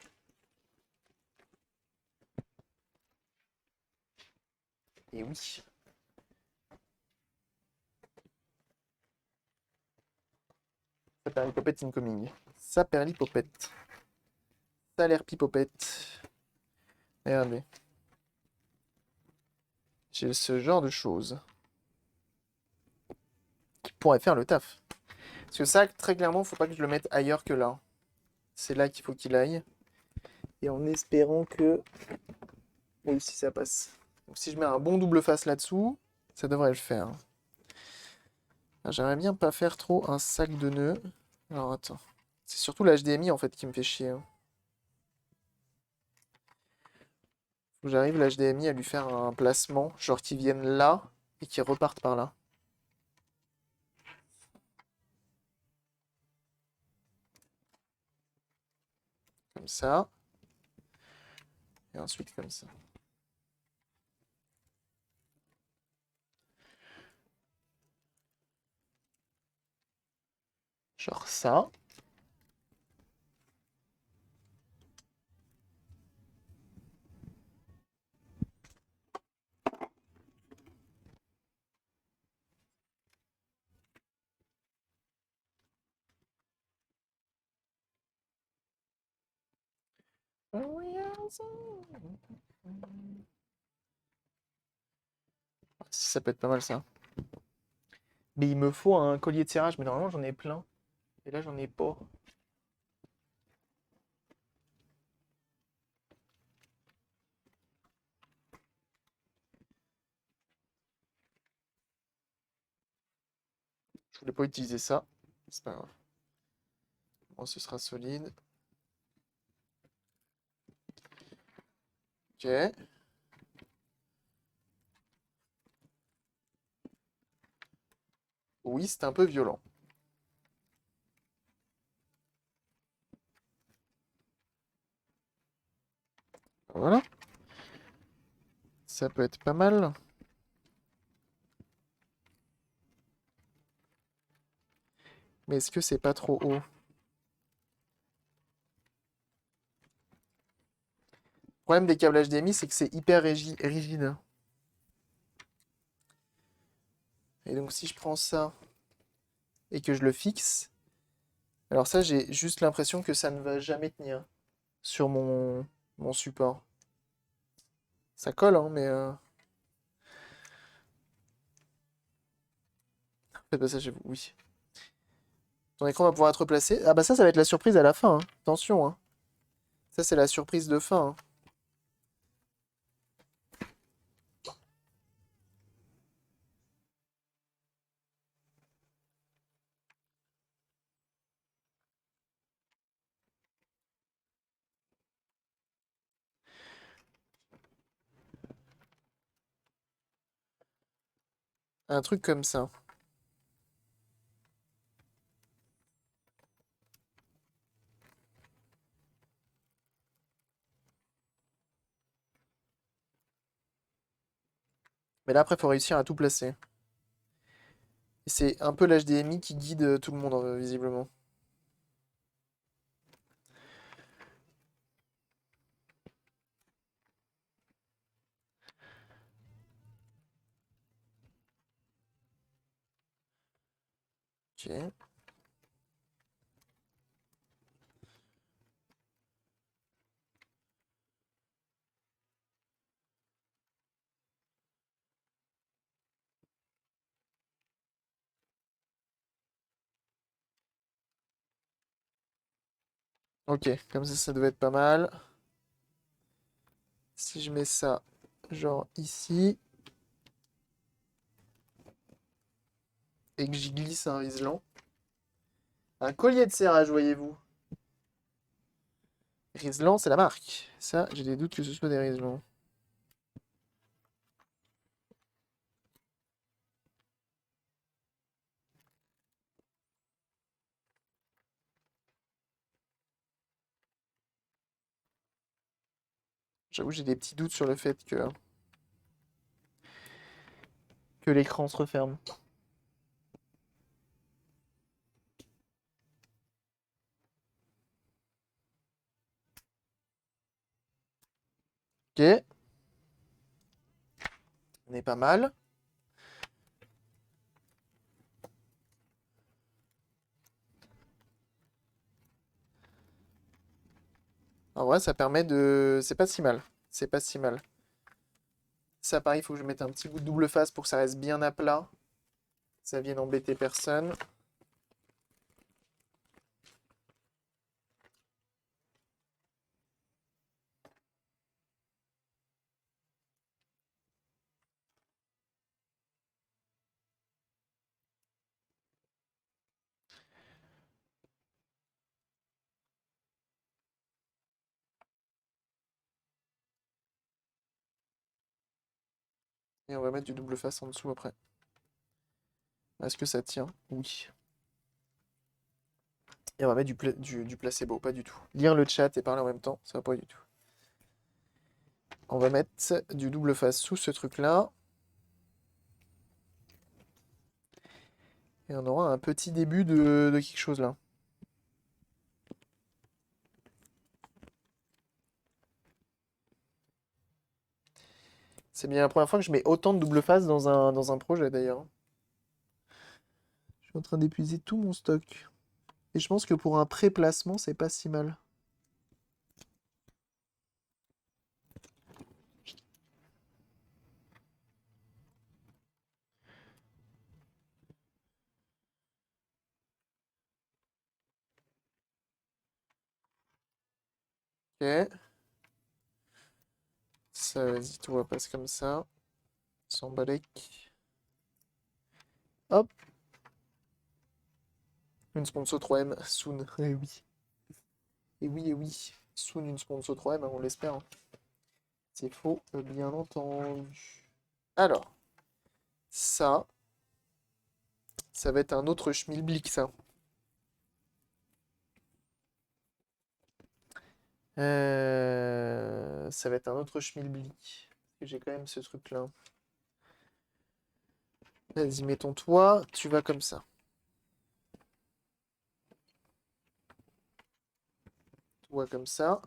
Et oui. Saperlipopette incoming. Saperlipopette. Salerpipopette. Regardez. J'ai ce genre de choses qui pourraient faire le taf. Parce que ça, très clairement, faut pas que je le mette ailleurs que là. C'est là qu'il faut qu'il aille. Et en espérant que... Oui, si ça passe. Donc, si je mets un bon double face là-dessous, ça devrait le faire. Ah, j'aimerais bien pas faire trop un sac de nœuds. Alors attends. C'est surtout l'HDMI en fait qui me fait chier, hein. Faut que j'arrive l'HDMI à lui faire un placement, genre qu'il vienne là et qu'il reparte par là. Comme ça. Et ensuite comme ça. Genre ça. Ça peut être pas mal ça. Mais il me faut un collier de serrage, mais normalement j'en ai plein. Et là j'en ai pas. Je voulais pas utiliser ça. C'est pas grave. Bon, ce sera solide. Ok. Oui, c'est un peu violent. Voilà. Ça peut être pas mal. Mais est-ce que c'est pas trop haut? Le problème des câbles HDMI, c'est que c'est hyper rigide. Et donc si je prends ça et que je le fixe, alors ça j'ai juste l'impression que ça ne va jamais tenir sur mon support. Ça colle, hein, mais... Faites pas ça chez vous, oui. Ton écran va pouvoir être replacé. Ah bah ça va être la surprise à la fin, hein. Attention, hein. Ça c'est la surprise de fin, hein. Un truc comme ça. Mais là après faut réussir à tout placer. Et c'est un peu l'HDMI qui guide tout le monde, visiblement. Ok. Ok, comme ça devait être pas mal. Si je mets ça, genre ici, et que j'y glisse un Riesland. Un collier de serrage, voyez-vous. Riesland, c'est la marque. Ça, j'ai des doutes que ce soit des Riesland. J'avoue, j'ai des petits doutes sur le fait que l'écran se referme. Ok. On est pas mal. En vrai, ça permet de... C'est pas si mal. C'est pas si mal. Ça, pareil, il faut que je mette un petit bout de double face pour que ça reste bien à plat. Que ça vienne embêter personne. Et on va mettre du double face en dessous après. Est-ce que ça tient? Oui. Et on va mettre du placebo, pas du tout. Lire le chat et parler en même temps, ça va pas du tout. On va mettre du double face sous ce truc-là. Et on aura un petit début de quelque chose là. C'est bien la première fois que je mets autant de double face dans un projet d'ailleurs. Je suis en train d'épuiser tout mon stock. Et je pense que pour un pré-placement, c'est pas si mal. Ok. Ça, vas-y, tout va passer comme ça. Sans balèque. Hop. Une sponsor 3M. Soon. Eh oui. Et oui, et oui. Soon, une sponsor 3M, on l'espère, hein. C'est faux, bien entendu. Alors, ça va être un autre schmilblick, ça. Ça va être un autre schmilblick. J'ai quand même ce truc-là. Vas-y, mettons toi, tu vas comme ça. Toi comme ça.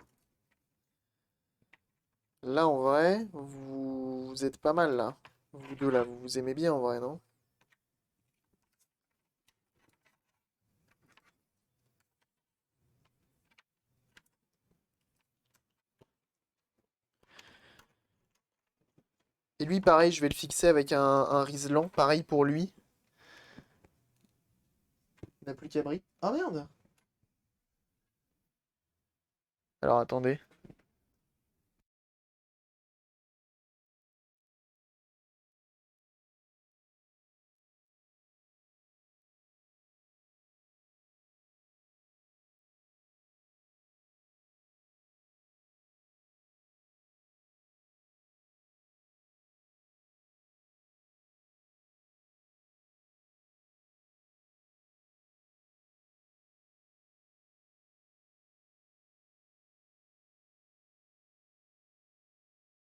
Là, en vrai, vous êtes pas mal, là. Vous deux, là, vous vous aimez bien, en vrai, non? Et lui, pareil, je vais le fixer avec un Riesland. Pareil pour lui. Il n'a plus qu'à briller. Ah merde! Alors, attendez.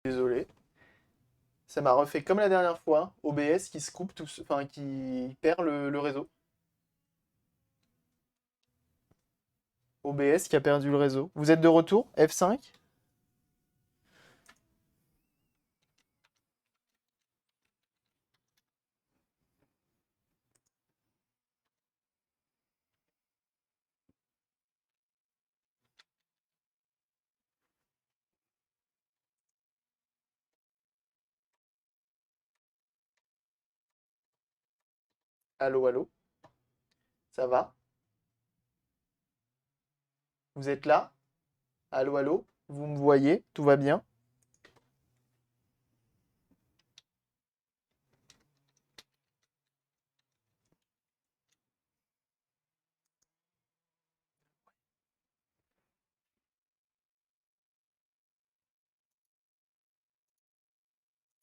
Désolé. Ça m'a refait comme la dernière fois. OBS qui se coupe tout, enfin qui perd le réseau. OBS qui a perdu le réseau. Vous êtes de retour? F5? Allô, allô? Ça va? Vous êtes là? Allô, allô? Vous me voyez? Tout va bien?